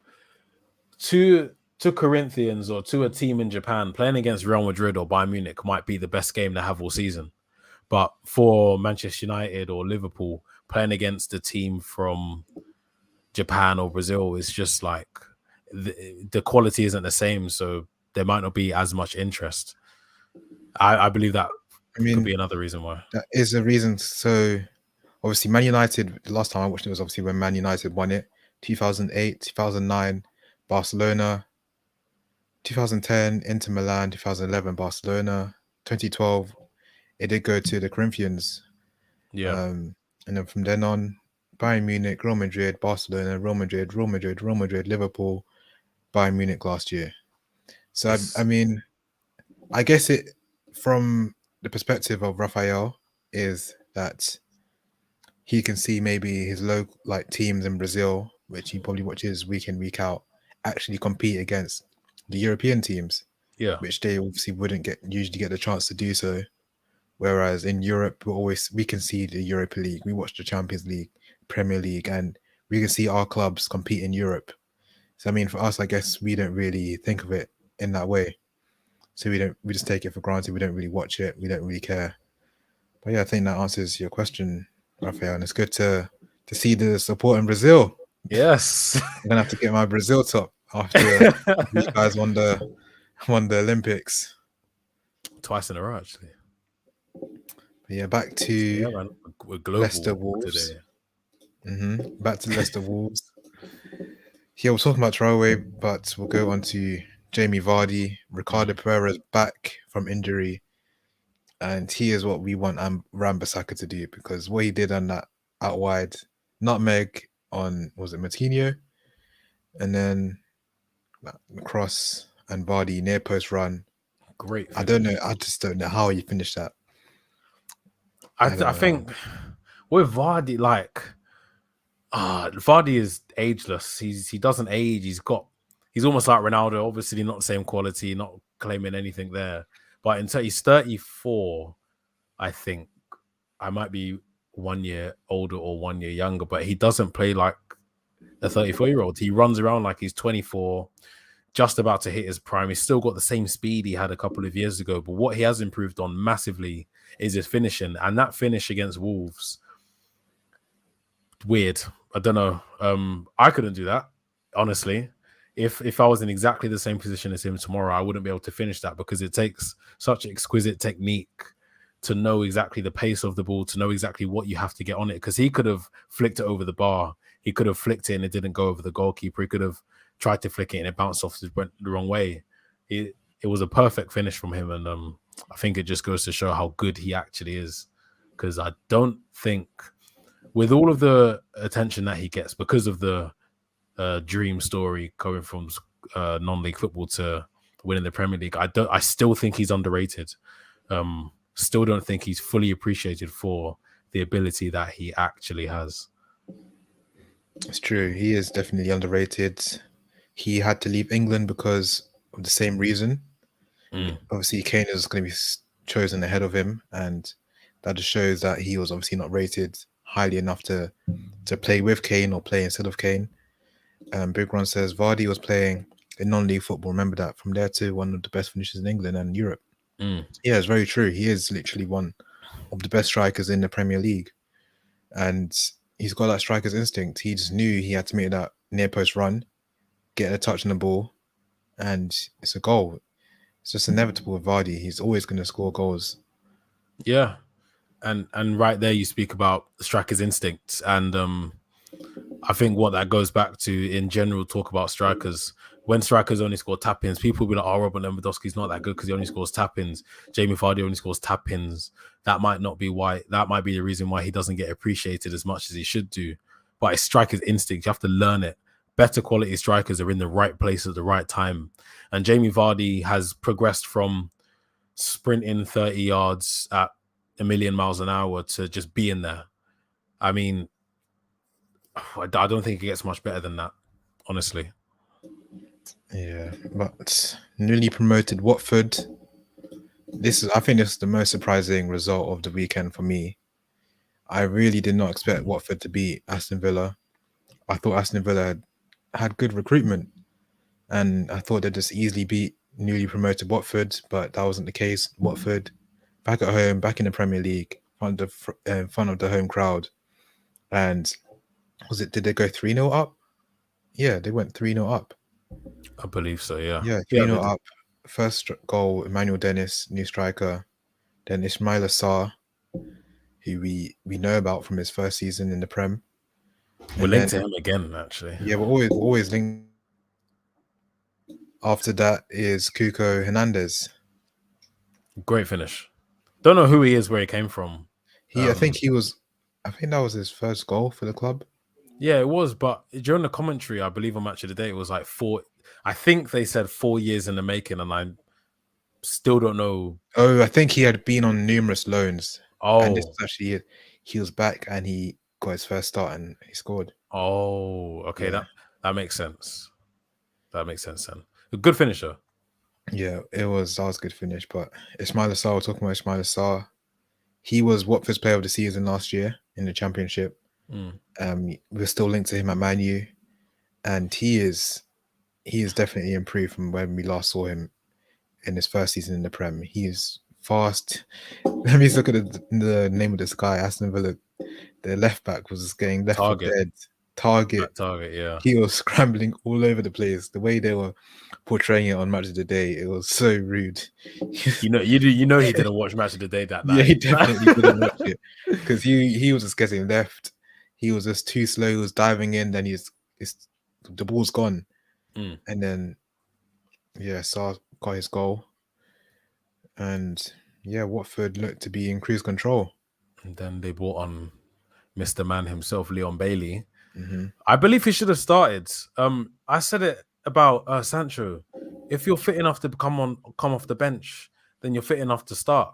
S1: to Corinthians or to a team in Japan, playing against Real Madrid or Bayern Munich might be the best game they have all season. But for Manchester United or Liverpool, playing against a team from Japan or Brazil is just like the quality isn't the same, so there might not be as much interest. I believe that could be another reason why.
S2: That is a reason. So obviously Man United, the last time I watched it was obviously when Man United won it, 2008, 2009, Barcelona, 2010, Inter Milan, 2011, Barcelona, 2012, it did go to the Corinthians.
S1: Yeah.
S2: And then from then on, Bayern Munich, Real Madrid, Barcelona, Real Madrid, Liverpool, Bayern Munich last year. So, I mean, I guess it, from the perspective of Raphael, is that he can see maybe his local teams in Brazil, which he probably watches week in, week out, actually compete against the European teams, which they obviously wouldn't usually get the chance to do so. Whereas in Europe, we can see the Europa League, we watch the Champions League, Premier League, and we can see our clubs compete in Europe. So I mean, for us, I guess we don't really think of it in that way. So we just take it for granted. We don't really watch it. We don't really care. But yeah, I think that answers your question, Raphael. And it's good to see the support in Brazil.
S1: Yes.
S2: I'm gonna have to get my Brazil top after you guys won the Olympics.
S1: Twice in a row, actually.
S2: But yeah, back to Leicester Wolves. Back to Leicester Wolves. Yeah, we're talking about Traoré, but we'll go on to Jamie Vardy. Ricardo Pereira's back from injury, and he is what we want Wan-Bissaka to do, because what he did on that out wide nutmeg on, was it Martinho? And then cross and Vardy near post run.
S1: Great finish.
S2: I don't know. I just don't know how he finished that.
S1: I think with Vardy, Vardy is ageless. He doesn't age. He's almost like Ronaldo. Obviously, not the same quality. Not claiming anything there. But until he's 34, I think I might be 1 year older or 1 year younger. But he doesn't play like a 34-year-old. He runs around like he's 24, just about to hit his prime. He's still got the same speed he had a couple of years ago. But what he has improved on massively is his finishing. And that finish against Wolves, weird. I don't know. I couldn't do that, honestly. If I was in exactly the same position as him tomorrow, I wouldn't be able to finish that, because it takes such exquisite technique to know exactly the pace of the ball, to know exactly what you have to get on it. Because he could have flicked it over the bar. He could have flicked it and it didn't go over the goalkeeper. He could have tried to flick it and it bounced off, it went the wrong way. It was a perfect finish from him. And I think it just goes to show how good he actually is. Because I don't think, with all of the attention that he gets because of the dream story going from non-league football to winning the Premier League, I still think he's underrated. Still don't think he's fully appreciated for the ability that he actually has.
S2: It's true. He is definitely underrated. He had to leave England because of the same reason. Obviously, Kane is going to be chosen ahead of him, and that just shows that he was obviously not rated highly enough to play with Kane or play instead of Kane. Big Ron says Vardy was playing in non-league football. Remember that. From there to one of the best finishers in England and Europe. Yeah, it's very true. He is literally one of the best strikers in the Premier League, and he's got that striker's instinct. He just knew he had to make that near post run, get a touch on the ball, and it's a goal. It's just inevitable with Vardy. He's always going to score goals.
S1: Yeah, and right there you speak about the striker's instincts, and I think what that goes back to in general talk about strikers. When strikers only score tap-ins, people will be like, oh, Robert Lewandowski's not that good because he only scores tap-ins. Jamie Vardy only scores tap-ins. That might not be why. That might be the reason why he doesn't get appreciated as much as he should do. But it's striker's instinct. You have to learn it. Better quality strikers are in the right place at the right time. And Jamie Vardy has progressed from sprinting 30 yards at 1,000,000 miles an hour to just being there. I mean, I don't think it gets much better than that, honestly.
S2: Yeah, but newly promoted Watford. I think this is the most surprising result of the weekend for me. I really did not expect Watford to beat Aston Villa. I thought Aston Villa had good recruitment, and I thought they'd just easily beat newly promoted Watford, but that wasn't the case. Watford back at home, back in the Premier League, in front of the home crowd, and did they go 3-0 up? Yeah, they went 3-0 up.
S1: I believe so, yeah.
S2: Yeah, 3-0 up. First goal, Emmanuel Dennis, new striker. Then Ismaila Sarr, who we know about from his first season in the Prem.
S1: We're linked to him again, actually.
S2: Yeah, we're always linked. After that is Cuco Hernandez.
S1: Great finish. Don't know who he is, where he came from.
S2: I think that was his first goal for the club.
S1: Yeah, it was. But during the commentary, I believe on Match of the Day, it was like I think they said 4 years in the making, and I still don't know.
S2: Oh, I think he had been on numerous loans.
S1: Oh,
S2: and this was actually it. He was back and he got his first start and he scored.
S1: Oh, okay,
S2: Yeah.
S1: that makes sense. That makes sense then. A good finisher.
S2: Yeah, that was a good finish. But Ismaila Sarr, we're talking about Ismaila Sarr. He was Watford's player of the season last year in the Championship. We're still linked to him at Man U, and he is definitely improved from when we last saw him in his first season in the Prem. He is fast. Let me look at the name of this guy, Aston Villa. The left back was just getting left for dead. Target,
S1: yeah.
S2: He was scrambling all over the place. The way they were portraying it on Match of the Day, it was so rude.
S1: You know he didn't watch Match of the Day that night.
S2: Yeah, he definitely didn't watch it because he was just getting left. He was just too slow. He was diving in, then the ball's gone, and then Sarr got his goal, and Watford looked to be in cruise control.
S1: And then they brought on Mr. Man himself, Leon Bailey. I believe he should have started. I said it about Sancho. If you're fit enough to come off the bench, then you're fit enough to start.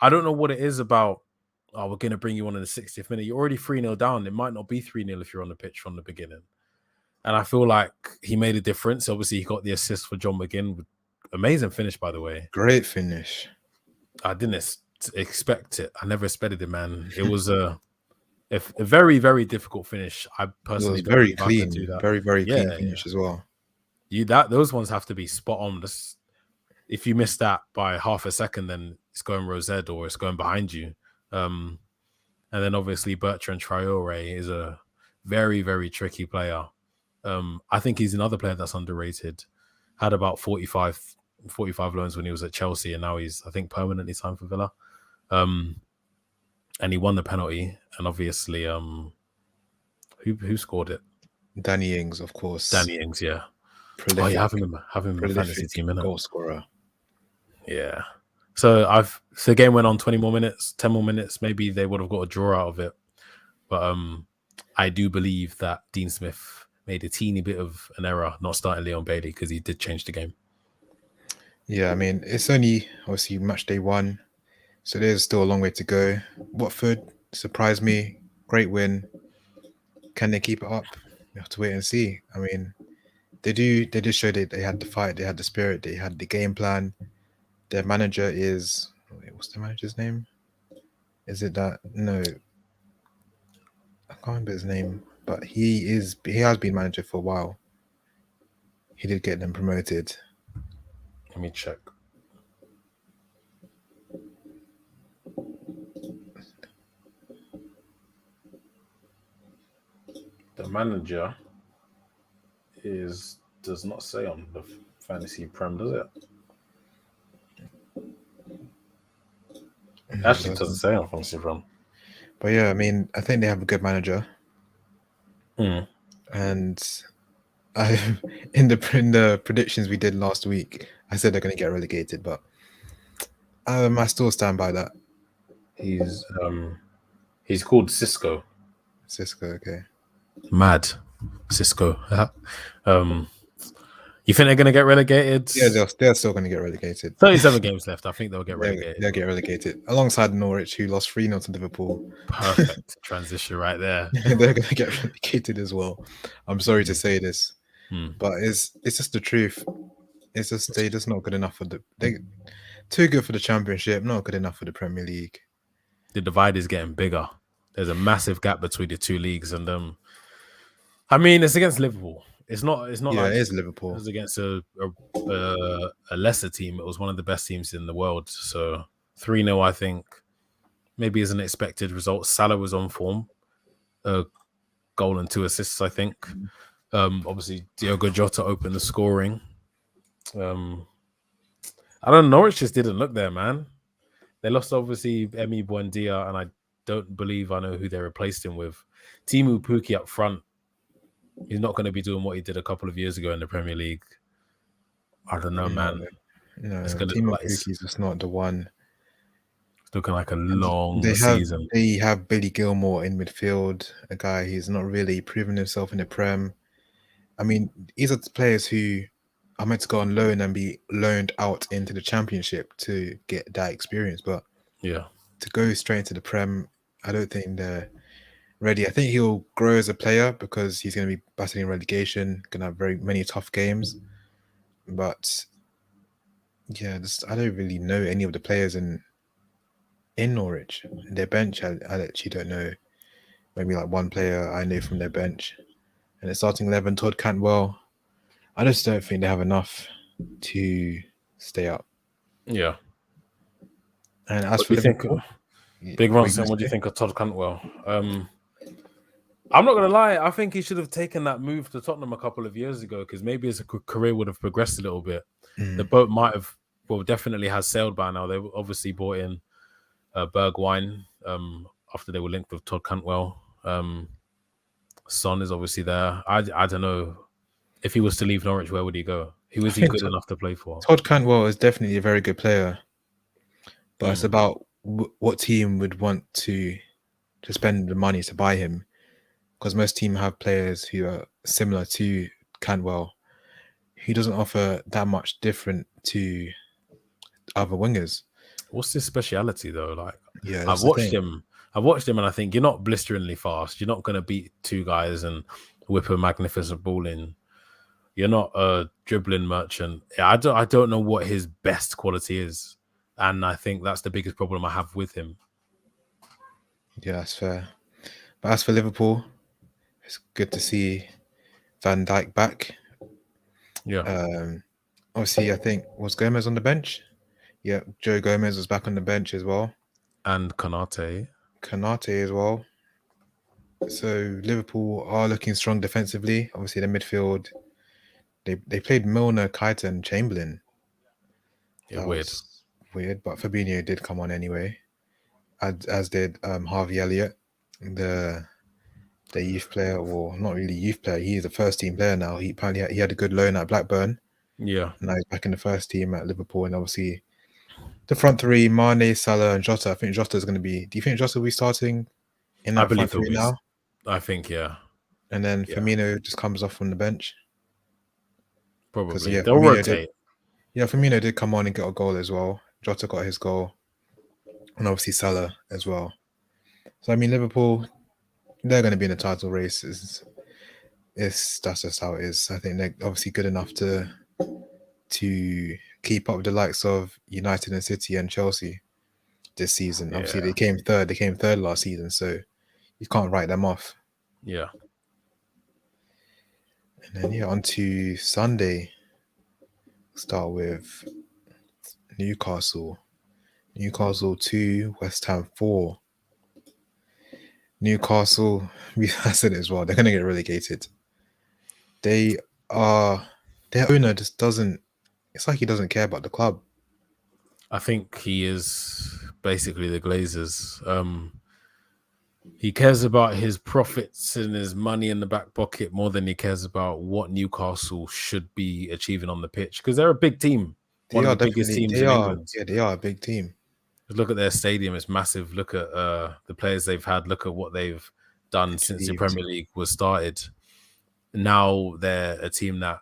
S1: I don't know what it is about. Oh, we're going to bring you on in the 60th minute. You're already 3-0 down. It might not be 3-0 if you're on the pitch from the beginning. And I feel like he made a difference. Obviously, he got the assist for John McGinn. Amazing finish, by the way.
S2: Great finish.
S1: I didn't expect it. I never expected it, man. It was a very, very difficult finish. I personally
S2: it was very clean, very, very clean finish as well.
S1: Those ones have to be spot on. If you miss that by half a second, then it's going rosette or it's going behind you. And then obviously Bertrand Traore is a very, very tricky player. I think he's another player that's underrated. Had about 45 loans when he was at Chelsea, and now he's, I think, permanently signed for Villa. And he won the penalty, and obviously, who scored it?
S2: Danny Ings, of course.
S1: Danny Ings, yeah.
S2: Prolific,
S1: have him in the fantasy team, innit?
S2: Goal scorer.
S1: Yeah. So the game went on 20 more minutes, 10 more minutes. Maybe they would have got a draw out of it. But I do believe that Dean Smith made a teeny bit of an error not starting Leon Bailey because he did change the game.
S2: Yeah, I mean, it's only obviously match day 1. So there's still a long way to go. Watford, surprised me. Great win. Can they keep it up? We have to wait and see. I mean, they did show that they had the fight, they had the spirit, they had the game plan. Their manager is, what's the manager's name? Is it that? No, I can't remember his name, but he has been manager for a while. He did get them promoted.
S1: Let me check. The manager does not say on the fantasy prem, does it? Actually, it doesn't say on fantasy prem.
S2: But yeah, I mean, I think they have a good manager.
S1: Mm.
S2: And in the predictions we did last week, I said they're going to get relegated, but I still stand by that.
S1: He's called Cisco.
S2: Cisco, okay.
S1: Mad Cisco. You think they're going to get relegated?
S2: Yeah, they're still going to get relegated.
S1: 37 games left. I think they'll get relegated.
S2: They'll get relegated alongside Norwich, who lost 3-0 to Liverpool.
S1: Perfect transition right there.
S2: They're going to get relegated as well. I'm sorry to say this, but it's just the truth. It's just they're just not good enough for they too good for the Championship, not good enough for the Premier League.
S1: The divide is getting bigger. There's a massive gap between the two leagues, and I mean, it's against Liverpool. It's not.
S2: Yeah,
S1: like
S2: it is Liverpool.
S1: It was against a Leicester team. It was one of the best teams in the world. So 3-0, I think, maybe is an expected result. Salah was on form. A goal and 2 assists, I think. Obviously, Diogo Jota opened the scoring. I don't know. Norwich just didn't look there, man. They lost, obviously, Emi Buendia, and I don't believe I know who they replaced him with. Timu Pukki up front. He's not going to be doing what he did a couple of years ago in the Premier League. I don't know, man.
S2: No, Timu Pukki's just not the one.
S1: It's looking like a long season.
S2: They have Billy Gilmore in midfield, a guy who's not really proven himself in the Prem. I mean, these are the players who are meant to go on loan and be loaned out into the Championship to get that experience. But
S1: yeah,
S2: to go straight into the Prem, I don't think they're ready. I think he'll grow as a player because he's going to be battling relegation, going to have very many tough games. But yeah, I don't really know any of the players in Norwich. Their bench, I actually don't know. Maybe like one player I know from their bench. And the starting 11, Todd Cantwell. I just don't think they have enough to stay up.
S1: Yeah.
S2: And as for Liverpool,
S1: Big Ronson, what do you think of Todd Cantwell? I'm not going to lie. I think he should have taken that move to Tottenham a couple of years ago because maybe his career would have progressed a little bit. The boat might have, definitely has sailed by now. They obviously brought in Bergwijn after they were linked with Todd Cantwell. Son is obviously there. I don't know. If he was to leave Norwich, where would he go? Who is he good enough to play for?
S2: Todd Cantwell is definitely a very good player. But it's about what team would want to spend the money to buy him. Because most teams have players who are similar to Cantwell. He doesn't offer that much different to other wingers.
S1: What's his speciality though? Like,
S2: yeah,
S1: I've watched him and I think you're not blisteringly fast. You're not going to beat two guys and whip a magnificent ball in. You're not a dribbling merchant. I don't know what his best quality is. And I think that's the biggest problem I have with him.
S2: Yeah, that's fair. But as for Liverpool, it's good to see Van Dijk back.
S1: Yeah.
S2: Obviously, I think, was Gomez on the bench? Yeah, Joe Gomez was back on the bench as well.
S1: And Konate
S2: as well. So Liverpool are looking strong defensively. Obviously, the midfield, they played Milner, Keita, and Chamberlain.
S1: Yeah,
S2: weird, but Fabinho did come on anyway, as did Harvey Elliott, the youth player, or not really youth player. He's a first team player now. He apparently he had a good loan at Blackburn.
S1: Yeah.
S2: Now he's back in the first team at Liverpool, and obviously the front three: Mane, Salah, and Jota. I think Jota is going to be. Do you think Jota will be starting in that front three now?
S1: I think, yeah.
S2: And then Firmino just comes off from the bench.
S1: Probably. Yeah, they'll rotate.
S2: Firmino did come on and get a goal as well. Jota got his goal. And obviously Salah as well. So I mean, Liverpool, they're going to be in the title race. That's just how it is. I think they're obviously good enough to keep up with the likes of United and City and Chelsea this season. Obviously, they came third. They came third last season, so you can't write them off.
S1: Yeah.
S2: And then on to Sunday. Start with Newcastle. Newcastle 2, West Ham 4. Newcastle, I said it as well, they're going to get relegated. Their owner just doesn't, it's like he doesn't care about the club.
S1: I think he is basically the Glazers. He cares about his profits and his money in the back pocket more than he cares about what Newcastle should be achieving on the pitch, because they're a big team. One of the biggest teams in England.
S2: Yeah, they are a big team.
S1: Look at their stadium; it's massive. Look at the players they've had. Look at what they've done since the Premier League was started. Now they're a team that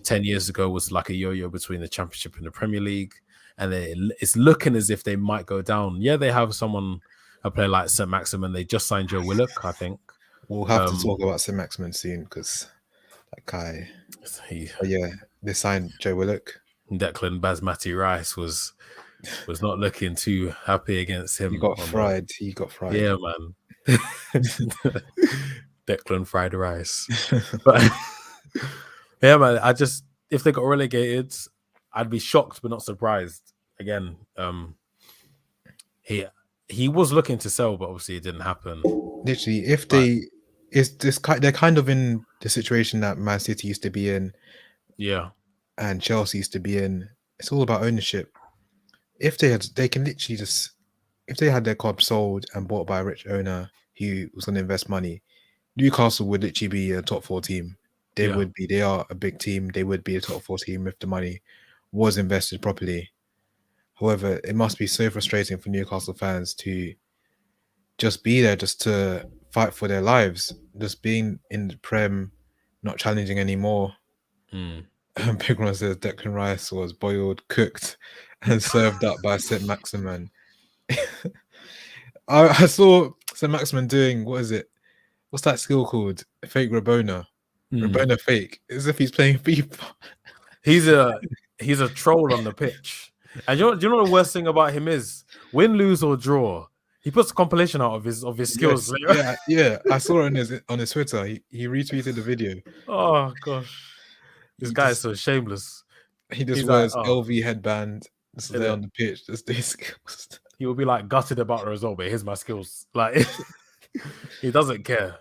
S1: 10 years ago was like a yo-yo between the Championship and the Premier League, and it's looking as if they might go down. Yeah, they have a player like St. Maximin. They just signed Joe Willock, I think.
S2: We'll have to talk about St. Maximin soon, because that guy. They signed Joe Willock.
S1: Declan Basmati Rice was not looking too happy against him.
S2: He got fried.
S1: Yeah, man. Declan fried rice. But yeah, man. If they got relegated, I'd be shocked but not surprised. Again, he was looking to sell, but obviously it didn't happen.
S2: Literally, they're kind of in the situation that Man City used to be in,
S1: yeah,
S2: and Chelsea used to be in. It's all about ownership. If they had their club sold and bought by a rich owner who was going to invest money, Newcastle would literally be a top 4 team. They would be. They are a big team. They would be a top 4 team if the money was invested properly. However, it must be so frustrating for Newcastle fans to just be there, just to fight for their lives, just being in the Prem, not challenging anymore. Big Ron says Declan Rice was boiled, cooked, and served up by St. Maximin. I saw St. Maximin doing, what is it? What's that skill called? Fake Rabona. Rabona fake. As if he's playing FIFA.
S1: He's a troll on the pitch. And do you know the worst thing about him is, win, lose, or draw, he puts a compilation out of his skills.
S2: Yeah. I saw it on his Twitter. He retweeted the video.
S1: Oh gosh. This guy is so shameless.
S2: He just wears LV headband. Just there on the pitch. Just his skills.
S1: He will be like gutted about the result, but here's my skills. Like he doesn't care.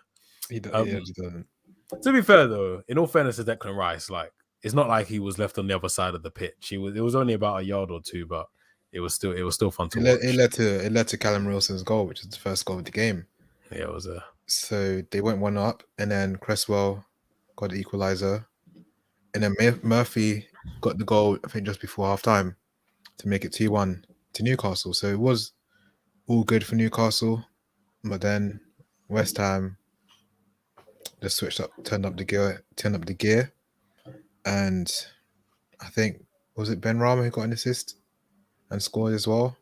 S2: He doesn't.
S1: To be fair though, in all fairness to Declan Rice, like it's not like he was left on the other side of the pitch. It was only about a yard or two, but it was still fun to watch.
S2: It led to Callum Wilson's goal, which is the first goal of the game.
S1: Yeah, it was a.
S2: So they went 1 up, and then Cresswell got the equaliser, and then Murphy got the goal, I think, just before half time to make it 2-1 to Newcastle. So it was all good for Newcastle, but then West Ham just turned up the gear, and I think, was it Ben Rama who got an assist and scored as well?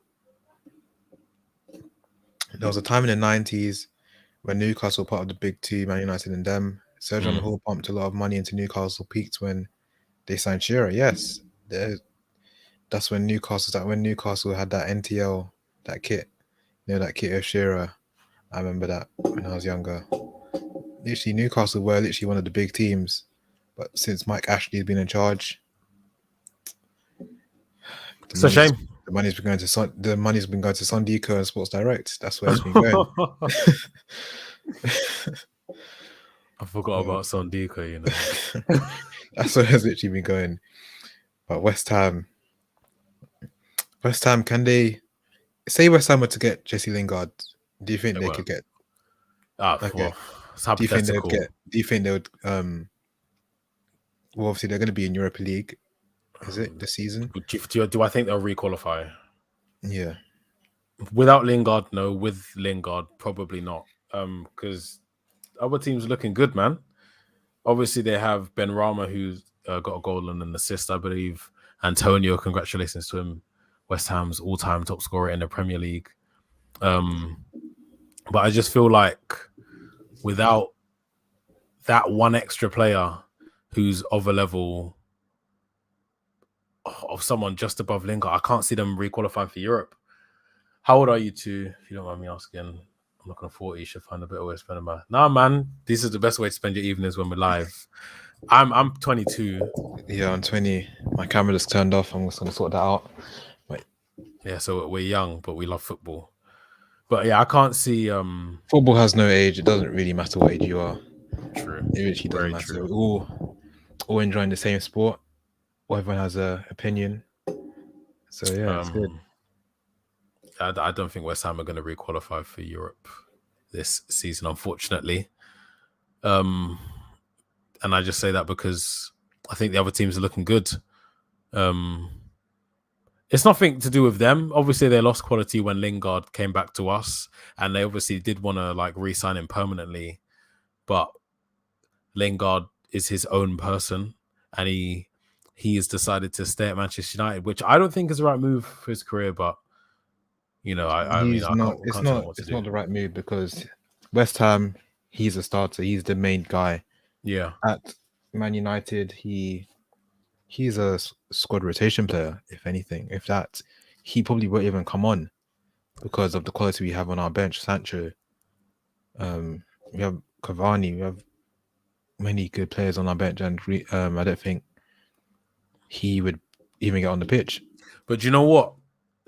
S2: There was a time in the 90s when Newcastle, part of the big two, Man United and them, Sergio Hall pumped a lot of money into Newcastle, peaked when they signed Shearer. Yes, that's when Newcastle had that NTL, that kit, that kit of Shearer. I remember that when I was younger. Literally, Newcastle were literally one of the big teams, but since Mike Ashley's been in charge,
S1: it's a shame.
S2: The money's been going to Sondiko and Sports Direct. That's where it's been going.
S1: I forgot about Sondiko,
S2: That's where it's literally been going. But West Ham, can they say West Ham were to get Jesse Lingard? Do you think they could get?
S1: Well, it's hypothetical.
S2: Do you think they would? Well, obviously they're going to be in Europa League. Is it this season?
S1: Do I think they'll requalify?
S2: Yeah.
S1: Without Lingard, no. With Lingard, probably not. Because other teams are looking good, man. Obviously, they have Ben Rama, who's got a goal and an assist, I believe. Antonio, congratulations to him. West Ham's all-time top scorer in the Premier League. But I just feel like without that one extra player who's of a level of someone just above Lingard, I can't see them requalifying for Europe. How old are you two, if you don't mind me asking? I'm not going to 40. You should find a better way to spend my. Nah, man, this is the best way to spend your evenings when we're live. I'm 22.
S2: Yeah, I'm 20. My camera just turned off. I'm just going to sort that out. Wait.
S1: Yeah, so we're young, but we love football. But yeah, I can't see.
S2: Football has no age. It doesn't really matter what age you are.
S1: True.
S2: It really doesn't
S1: Very
S2: matter.
S1: true.
S2: We're all enjoying the same sport. Everyone has an opinion. So yeah, it's good.
S1: I don't think West Ham are going to requalify for Europe this season, unfortunately. And I just say that because I think the other teams are looking good. It's nothing to do with them. Obviously, they lost quality when Lingard came back to us, and they obviously did want to like re-sign him permanently. But Lingard is his own person, and he has decided to stay at Manchester United, which I don't think is the right move for his career. But you know, I mean,
S2: it's not the right move because West Ham, he's a starter. He's the main guy.
S1: Yeah.
S2: At Man United, he's a squad rotation player, if anything. If that, he probably won't even come on because of the quality we have on our bench. Sancho, we have Cavani, we have many good players on our bench, and I don't think he would even get on the pitch.
S1: But you know what?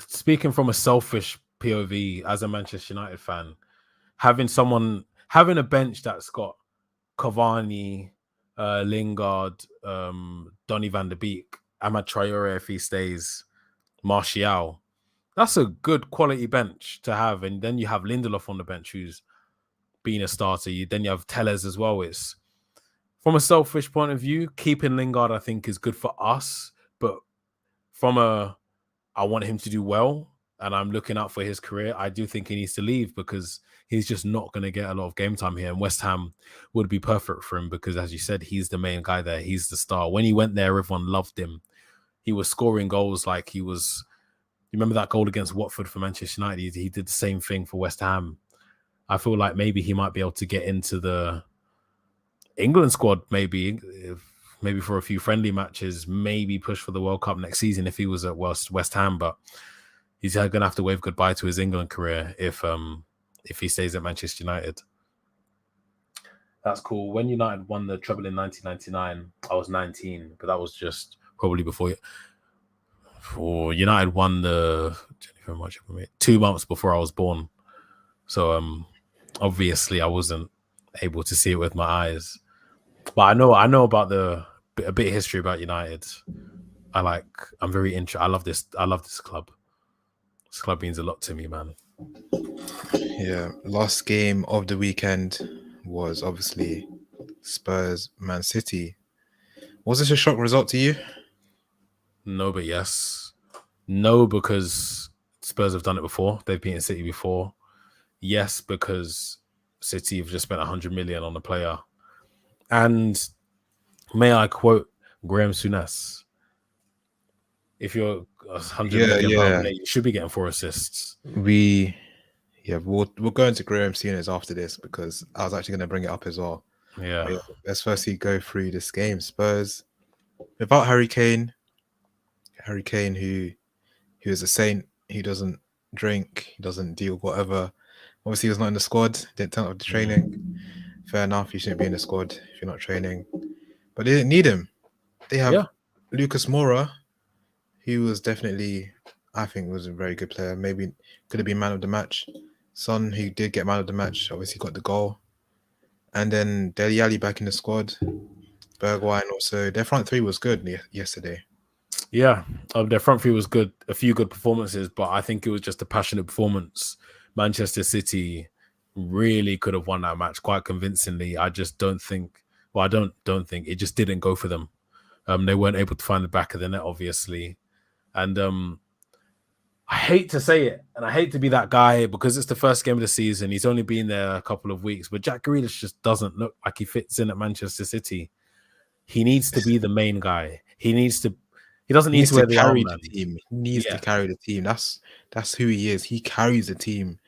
S1: Speaking from a selfish POV as a Manchester United fan, having a bench that's got Cavani, Lingard, Donny van de Beek, Amad Traore if he stays, Martial, that's a good quality bench to have. And then you have Lindelof on the bench who's been a starter. Then you have Telles as well. It's from a selfish point of view, keeping Lingard I think is good for us, but from I want him to do well, and I'm looking out for his career. I do think he needs to leave because he's just not going to get a lot of game time here. And West Ham would be perfect for him because, as you said, he's the main guy there. He's the star. When he went there, everyone loved him. He was scoring goals like he was. You remember that goal against Watford for Manchester United? He did the same thing for West Ham. I feel like maybe he might be able to get into the England squad, maybe for a few friendly matches, maybe push for the World Cup next season if he was at West Ham. But he's going to have to wave goodbye to his England career if he stays at Manchester United. That's cool. When United won the treble in 1999, I was 19, but that was just probably before United won the 2 months before I was born. So obviously I wasn't able to see it with my eyes. But I know about a bit of history about United. I'm very interested. I love this club. This club means a lot to me, man.
S2: Yeah, last game of the weekend was obviously Spurs Man City. Was this a shock result to you?
S1: No, but yes. No, because Spurs have done it before. They've beaten City before. Yes, because City have just spent 100 million on a player. And may I quote Graham Souness? If you're 100 million pound player, you should be getting 4 assists.
S2: We'll go into Graham Souness after this because I was actually going to bring it up as well.
S1: Yeah.
S2: Let's firstly go through this game. Spurs without Harry Kane, who is a saint. He doesn't drink, he doesn't deal whatever. Obviously, he was not in the squad. Didn't turn up to training. Fair enough. You shouldn't be in the squad if you're not training. But they didn't need him. They have Lucas Moura, who was definitely, I think, was a very good player. Maybe could have been man of the match. Son, who did get man of the match, obviously got the goal. And then Dele Alli back in the squad. Bergwijn also. Their front three was good yesterday.
S1: Yeah, their front three was good. A few good performances, but I think it was just a passionate performance. Manchester City really could have won that match quite convincingly. I just don't think. Well, I don't think it just didn't go for them. They weren't able to find the back of the net, obviously, and I hate to say it, and I hate to be that guy because it's the first game of the season. He's only been there a couple of weeks, but Jack Grealish just doesn't look like he fits in at Manchester City. He needs to be the main guy. He doesn't need to wear the armband.
S2: He needs to carry the team. That's who he is. He carries the team.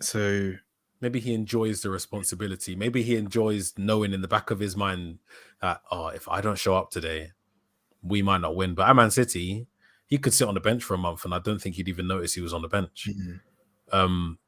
S2: So
S1: maybe he enjoys the responsibility. Maybe he enjoys knowing in the back of his mind that, if I don't show up today, we might not win. But at Man City, he could sit on the bench for a month and I don't think he'd even notice he was on the bench.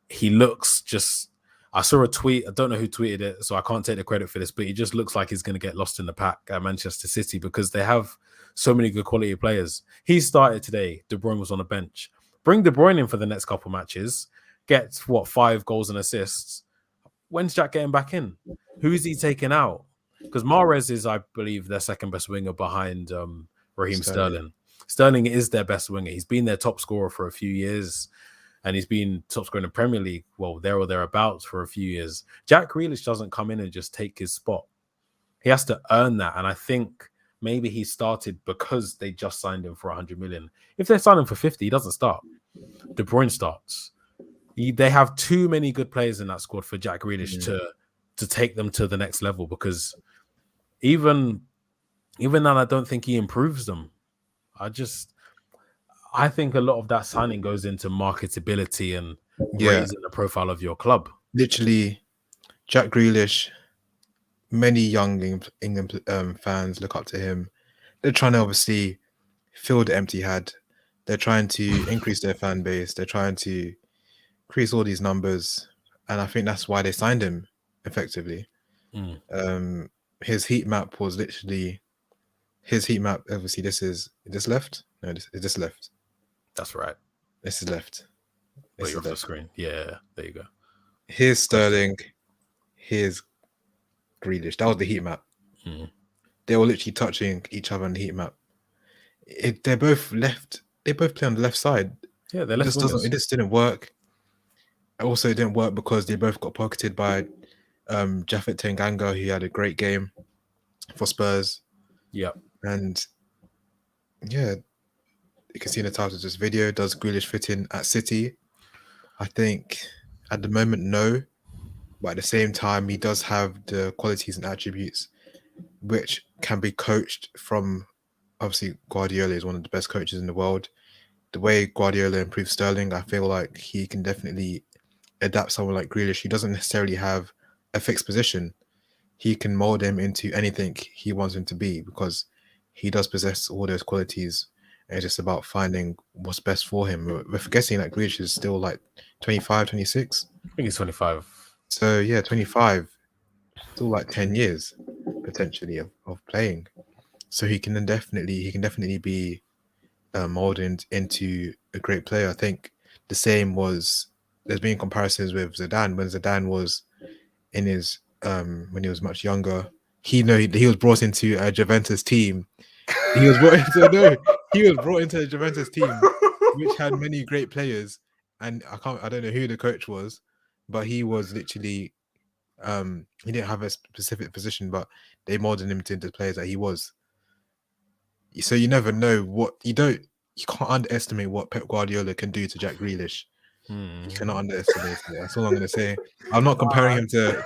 S1: He looks just... I saw a tweet. I don't know who tweeted it, so I can't take the credit for this, but he just looks like he's going to get lost in the pack at Manchester City because they have so many good quality players. He started today. De Bruyne was on the bench. Bring De Bruyne in for the next couple matches. Get, 5 goals and assists. When's Jack getting back in? Who's he taking out? Because Mahrez is, I believe, their second best winger behind Raheem Sterling. Sterling is their best winger. He's been their top scorer for a few years. And he's been top scorer in the Premier League, there or thereabouts for a few years. Jack Grealish doesn't come in and just take his spot. He has to earn that. And I think maybe he started because they just signed him for 100 million. If they sign him for 50, he doesn't start. De Bruyne starts. They have too many good players in that squad for Jack Grealish to take them to the next level, because even then, I don't think he improves them. I think a lot of that signing goes into marketability and raising the profile of your club.
S2: Literally, Jack Grealish, many young England fans look up to him. They're trying to obviously fill the empty had. They're trying to increase their fan base. They're trying to increase all these numbers. And I think that's why they signed him effectively. His heat map was literally... His heat map, obviously, is this left? No, is this left?
S1: That's right.
S2: This is left.
S1: But you're off the screen. Yeah, there you go.
S2: Here's Sterling. Here's Grealish. That was the heat map. They were literally touching each other on the heat map. They're both left. They both play on the left side.
S1: Yeah, they're left wingers.
S2: It just didn't work. Also, it didn't work because they both got pocketed by Japhet Tanganga, who had a great game for Spurs.
S1: Yeah.
S2: And yeah, you can see in the title of this video, does Grealish fit in at City? I think at the moment, no. But at the same time, he does have the qualities and attributes which can be coached from... Obviously, Guardiola is one of the best coaches in the world. The way Guardiola improved Sterling, I feel like he can definitely adapt someone like Grealish. He doesn't necessarily have a fixed position. He can mold him into anything he wants him to be because he does possess all those qualities. And it's just about finding what's best for him. We're forgetting that Grealish is still like 25, 26.
S1: I think he's 25.
S2: So yeah, 25. Still like 10 years potentially of playing. So he can definitely be molded into a great player. I think the same was... There's been comparisons with Zidane when Zidane was in his when he was much younger. He was brought into a Juventus team. He was brought into a Juventus team which had many great players, and I don't know who the coach was, but he was literally he didn't have a specific position, but they molded him into the players that he was. So you never know you can't underestimate what Pep Guardiola can do to Jack Grealish. You cannot underestimate it. That's all I'm going to say. I'm not comparing him to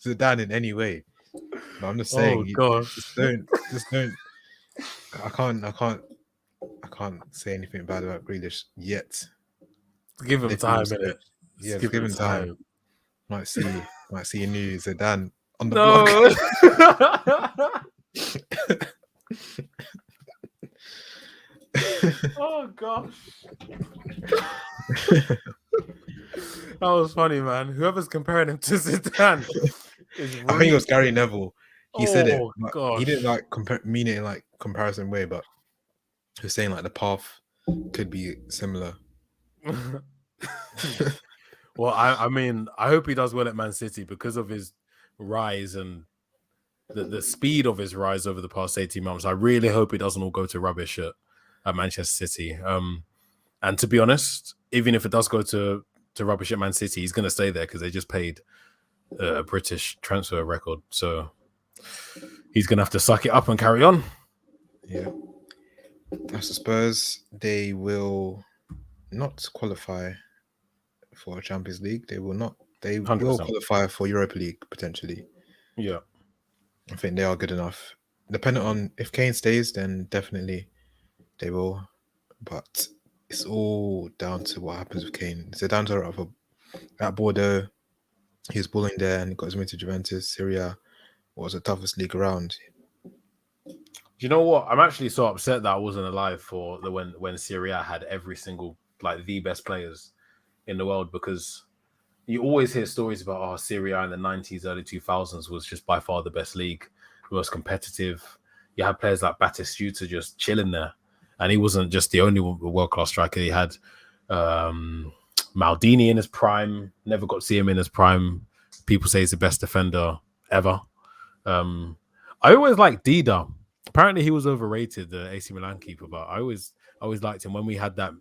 S2: Zidane in any way. But I'm just saying, just don't. I can't say anything bad about Grealish yet.
S1: Give him time, innit?
S2: Yeah, give him time. Might see a new Zidane on the block.
S1: Oh gosh. That was funny, man. Whoever's comparing him to Zidane is really...
S2: I think it was Gary Neville. He said it.
S1: Gosh.
S2: He didn't like mean it in like comparison way, but he was saying like the path could be similar.
S1: Well, I mean, I hope he does well at Man City because of his rise and the speed of his rise over the past 18 months. I really hope it doesn't all go to rubbish at Manchester City. And to be honest, even if it does go to rubbish at Man City, he's going to stay there because they just paid a British transfer record. So he's going to have to suck it up and carry on.
S2: Yeah. As the Spurs, they will not qualify for Champions League. They will not. They 100%. Will qualify for Europa League potentially.
S1: Yeah.
S2: I think they are good enough. Depending on if Kane stays, then definitely they will. But it's all down to what happens with Kane. Zidane at Bordeaux, he was balling there and he got his move to Juventus. Syria was the toughest league around.
S1: Do you know what? I'm actually so upset that I wasn't alive for the when Serie A had every single like the best players in the world, because you always hear stories about Serie A in the 90s, early 2000s was just by far the best league, the most competitive. You had players like Batistuta just chilling there, and he wasn't just the only world class striker. He had Maldini in his prime. Never got to see him in his prime. People say he's the best defender ever. I always liked Dida. Apparently, he was overrated, the AC Milan keeper, but I always liked him. When we had that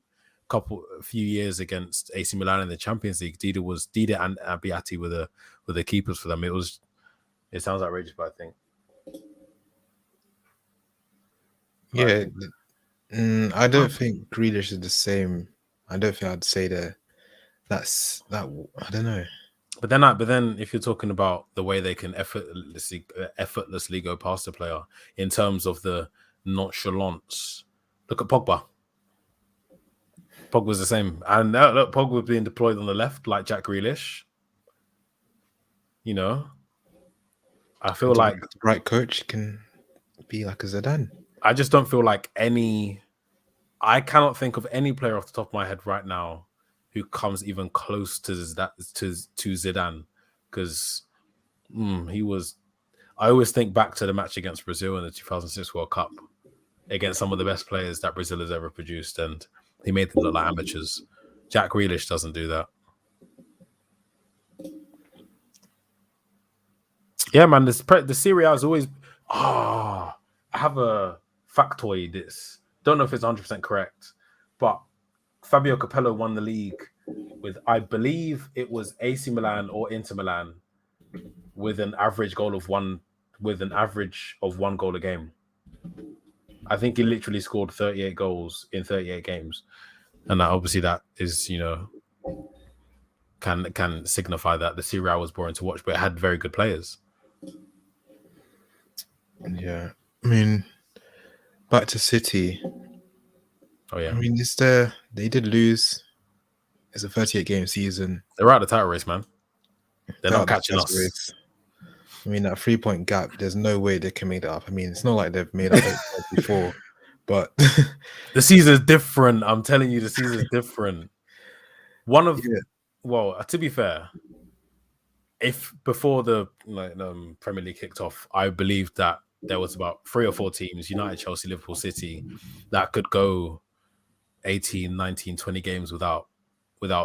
S1: few years against AC Milan in the Champions League, Dida and Abbiati were the keepers for them. It sounds outrageous, but I think
S2: I don't think Grealish is the same. I don't think I'd say that. I don't know.
S1: But then, if you're talking about the way they can effortlessly go past the player in terms of the nonchalance, look at Pogba. Pogba's the same, and look, Pogba being deployed on the left like Jack Grealish. You know, I feel like
S2: the right coach can be like a Zidane.
S1: I just don't feel like I cannot think of any player off the top of my head right now who comes even close to Zidane, because he was. I always think back to the match against Brazil in the 2006 World Cup against some of the best players that Brazil has ever produced, and he made them look like amateurs. Jack Grealish doesn't do that. Yeah, man. The Serie A is always. I have a factoid. Don't know if it's 100% correct, but Fabio Capello won the league with, I believe it was AC Milan or Inter Milan, with an average of one goal a game. I think he literally scored 38 goals in 38 games, and obviously that is, can signify that the Serie A was boring to watch, but it had very good players.
S2: Yeah, I mean, back to City.
S1: Oh yeah,
S2: I mean, they did lose. It's a 38-game season.
S1: They're out of the title race, man. They're not catching us.
S2: Race. I mean, that 3-point gap, there's no way they can make that up. I mean, it's not like they've made up before, but
S1: the season is different. I'm telling you, the season is different. Well, to be fair, if before the Premier League kicked off, I believed that there was about 3 or 4 teams, United, Chelsea, Liverpool, City, that could go 18, 19, 20 games without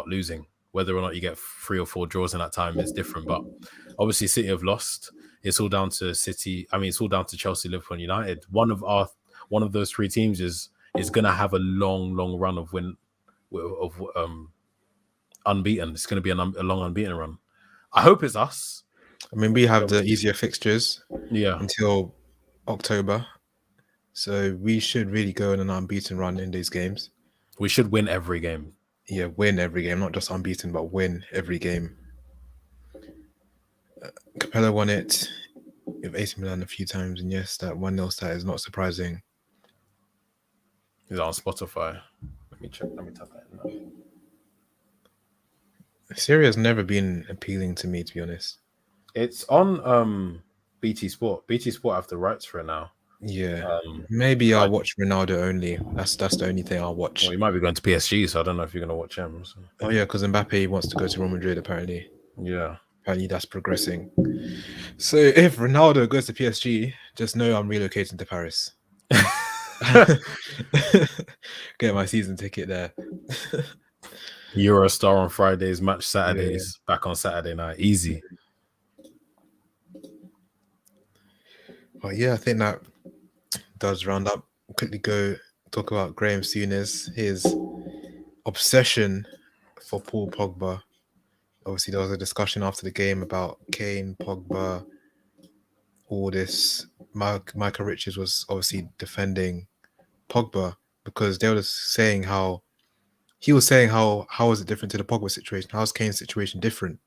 S1: losing. Whether or not you get 3 or 4 draws in that time is different. But obviously City have lost. It's all down to City. I mean, it's all down to Chelsea, Liverpool, and United. One of those 3 teams is going to have a long run of unbeaten. It's going to be a long unbeaten run. I hope it's us.
S2: I mean, we have the easier fixtures until October. So we should really go on an unbeaten run in these games.
S1: We should win every game.
S2: Yeah, win every game. Not just unbeaten, but win every game. Capello won it with AC Milan a few times. And yes, that 1-0 stat is not surprising.
S1: Is it on Spotify? Let me check. Let me type that in.
S2: Serie has never been appealing to me, to be honest.
S1: It's on BT Sport. BT Sport have the rights for it now.
S2: Yeah, maybe I'll watch Ronaldo only. That's the only thing I'll watch.
S1: Well, you might be going to PSG, so I don't know if you're going to watch him. So.
S2: Oh yeah, because Mbappe wants to go to Real Madrid apparently.
S1: Yeah,
S2: apparently that's progressing. So if Ronaldo goes to PSG, just know I'm relocating to Paris. Get my season ticket there.
S1: Eurostar on Fridays, match Saturdays, back on Saturday night. Easy.
S2: Well, yeah, I think that does round up. We'll quickly go talk about Graham Souness, his obsession for Paul Pogba. Obviously, there was a discussion after the game about Kane, Pogba, all this. Michael Richards was obviously defending Pogba because they were saying how is it different to the Pogba situation? How is Kane's situation different?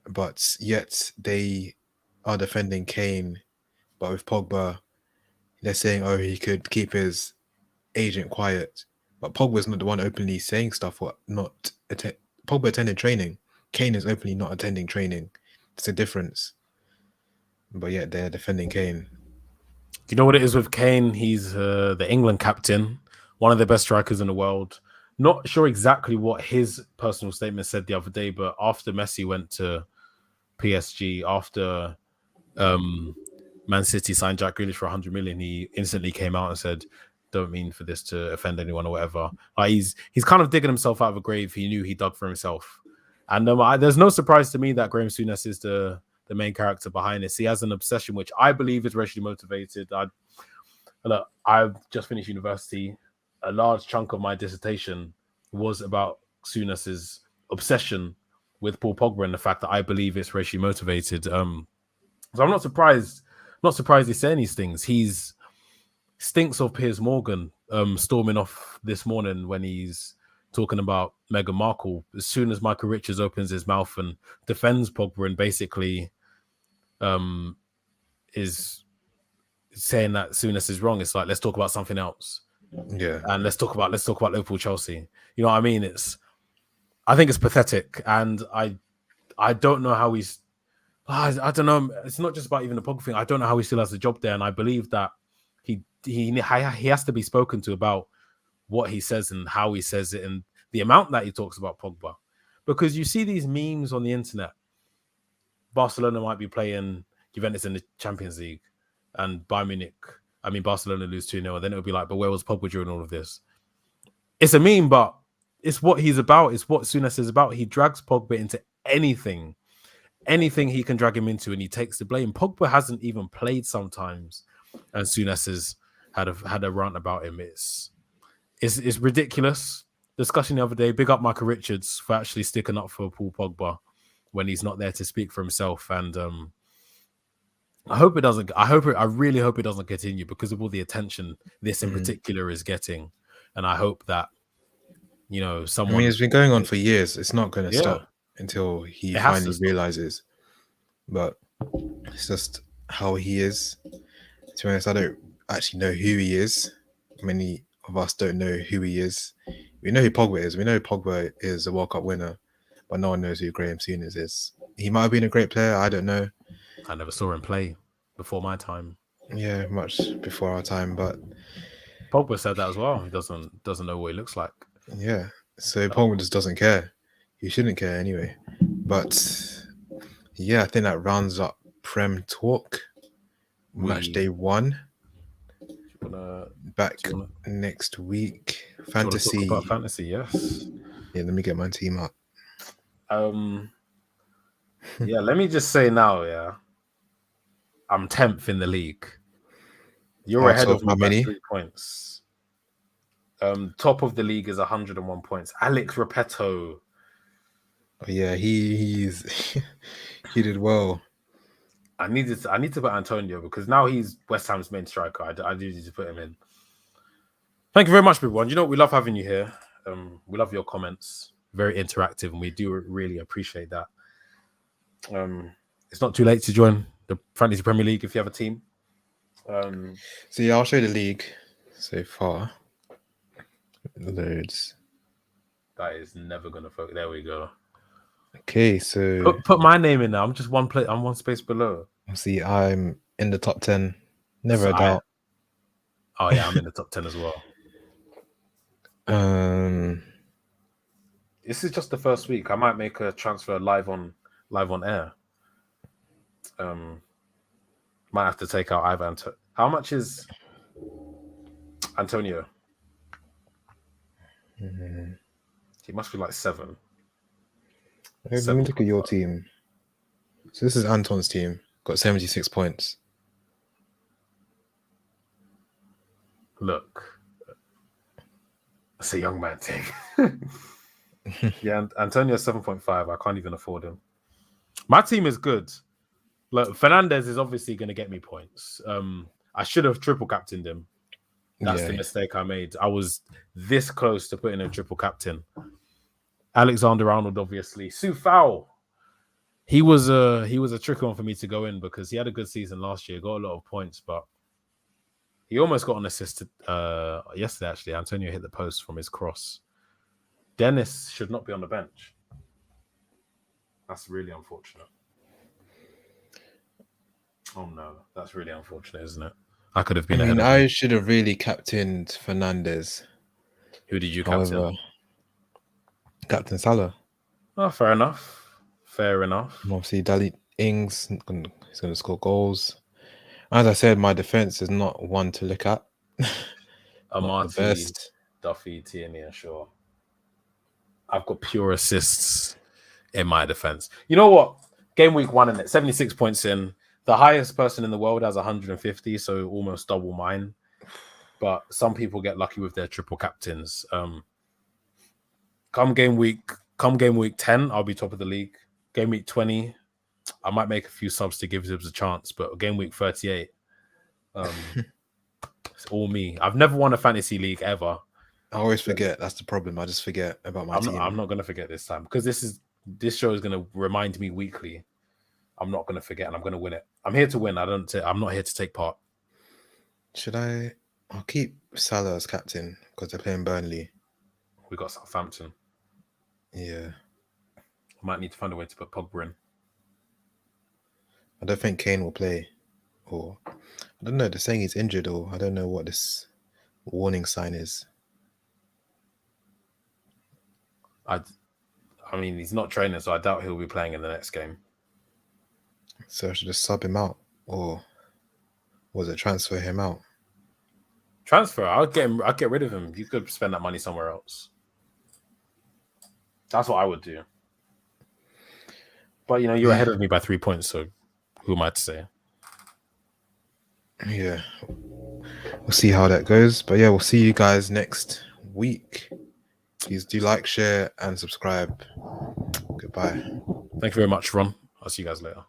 S2: But yet they are defending Kane, but with Pogba, they're saying, oh, he could keep his agent quiet. But Pogba's not the one openly saying stuff or not. Pogba attended training. Kane is openly not attending training. It's a difference. But yet they're defending Kane.
S1: You know what it is with Kane? He's the England captain, one of the best strikers in the world. Not sure exactly what his personal statement said the other day, but after Messi went to PSG, after Man City signed Jack Grealish for 100 million, he instantly came out and said, "Don't mean for this to offend anyone or whatever." Like he's kind of digging himself out of a grave he knew he dug for himself. And there's no surprise to me that Graham Souness is the main character behind this. He has an obsession, which I believe is racially motivated. I've just finished university. A large chunk of my dissertation was about Souness's obsession with Paul Pogba and the fact that I believe it's racially motivated. So I'm not surprised. Not surprised he's saying these things. He's stinks of Piers Morgan storming off this morning when he's talking about Meghan Markle. As soon as Michael Richards opens his mouth and defends Pogba and basically is saying that Souness is wrong, it's like, let's talk about something else.
S2: Yeah.
S1: And let's talk about Liverpool, Chelsea. You know what I mean? I think it's pathetic, and I don't know how he's. I don't know. It's not just about even the Pogba thing. I don't know how he still has a job there, and I believe that he has to be spoken to about what he says and how he says it and the amount that he talks about Pogba, because you see these memes on the internet. Barcelona might be playing Juventus in the Champions League, and Barcelona lose 2-0, and then it'll be like, but where was Pogba during all of this? It's a meme, but it's what he's about. It's what Souness is about. He drags Pogba into anything he can drag him into, and he takes the blame. Pogba hasn't even played sometimes, and Souness has had a rant about him. It's ridiculous. Discussion the other day, big up Michael Richards for actually sticking up for Paul Pogba when he's not there to speak for himself. And I really hope it doesn't continue because of all the attention this in particular is getting. And I hope that, someone...
S2: I mean, it's been going on for years. It's not going to stop until he finally realizes. But it's just how he is. To be honest, I don't actually know who he is. Many of us don't know who he is. We know who Pogba is. We know Pogba is a World Cup winner, but no one knows who Graham Souness is. He might have been a great player. I don't know.
S1: I never saw him play before my time.
S2: Yeah, much before our time, but
S1: Pogba said that as well. He doesn't know what he looks like.
S2: Yeah, so Pogba just doesn't care. He shouldn't care anyway. But yeah, I think that rounds up Prem talk. Match day 1. Back next week. Fantasy.
S1: Talk about fantasy, yes.
S2: Yeah, let me get my team up.
S1: Yeah, let me just say now, I'm 10th in the league. You're ahead of me by 3 points. Top of the league is 101 points. Alex Repetto.
S2: Oh, yeah, he did well.
S1: I need to put Antonio because now he's West Ham's main striker. I do need to put him in. Thank you very much, everyone. We love having you here. We love your comments. Very interactive, and we do really appreciate that. It's not too late to join the Fantasy Premier League if you have a team.
S2: So yeah, I'll show the league so far. Loads.
S1: That is never gonna focus. There we go.
S2: Okay, so
S1: put my name in there. I'm just one I'm one space below.
S2: See, I'm in the top 10. Never a doubt.
S1: Oh yeah, I'm in the top 10 as well. This is just the first week. I might make a transfer live on air. Might have to take out Ivan. How much is Antonio? He must be like 7.
S2: Let me look at your team. So this is Anton's team. Got 76 points.
S1: Look. That's a young man thing. Yeah, Antonio's 7.5. I can't even afford him. My team is good. Look, Fernandez is obviously going to get me points. I should have triple captained him. That's the mistake I made. I was this close to putting a triple captain. Alexander-Arnold, obviously. Soufal. He was a tricky one for me to go in because he had a good season last year, got a lot of points, but He almost got an assist yesterday, actually. Antonio hit the post from his cross. Dennis should not be on the bench. That's really unfortunate. Oh, no. That's really unfortunate, isn't it? I could have been ahead of him.
S2: I should have really captained Fernandes.
S1: Who did you captain?
S2: However, Captain Salah.
S1: Oh, fair enough. Fair enough.
S2: And obviously, Dali Ings is going to score goals. As I said, my defense is not one to look at. Not the
S1: Amati,
S2: best.
S1: Duffy, Tierney, sure. I've got pure assists in my defense. You know what? Game week 1 in it, 76 points in. The highest person in the world has 150, so almost double mine. But some people get lucky with their triple captains. Come game week 10, I'll be top of the league. Game week 20, I might make a few subs to give Zibs a chance, but game week 38, it's all me. I've never won a fantasy league ever.
S2: I always forget. That's the problem. I just forget about my team.
S1: I'm not going to forget this time because this show is going to remind me weekly. I'm not going to forget, and I'm going to win it. I'm here to win. I'm not here to take part.
S2: I'll keep Salah as captain because they're playing Burnley.
S1: We got Southampton.
S2: Yeah.
S1: I might need to find a way to put Pogba in.
S2: I don't think Kane will play. Or I don't know. They're saying he's injured, or I don't know what this warning sign is.
S1: I mean, he's not training, so I doubt he'll be playing in the next game.
S2: So I should just sub him out, or was it transfer him out?
S1: Transfer. I'll get rid of him. You could spend that money somewhere else. That's what I would do. But you're ahead of me by 3 points, so who am I to say?
S2: Yeah, we'll see how that goes. But yeah, we'll see you guys next week. Please do like, share, and subscribe. Goodbye.
S1: Thank you very much, Ron. I'll see you guys later.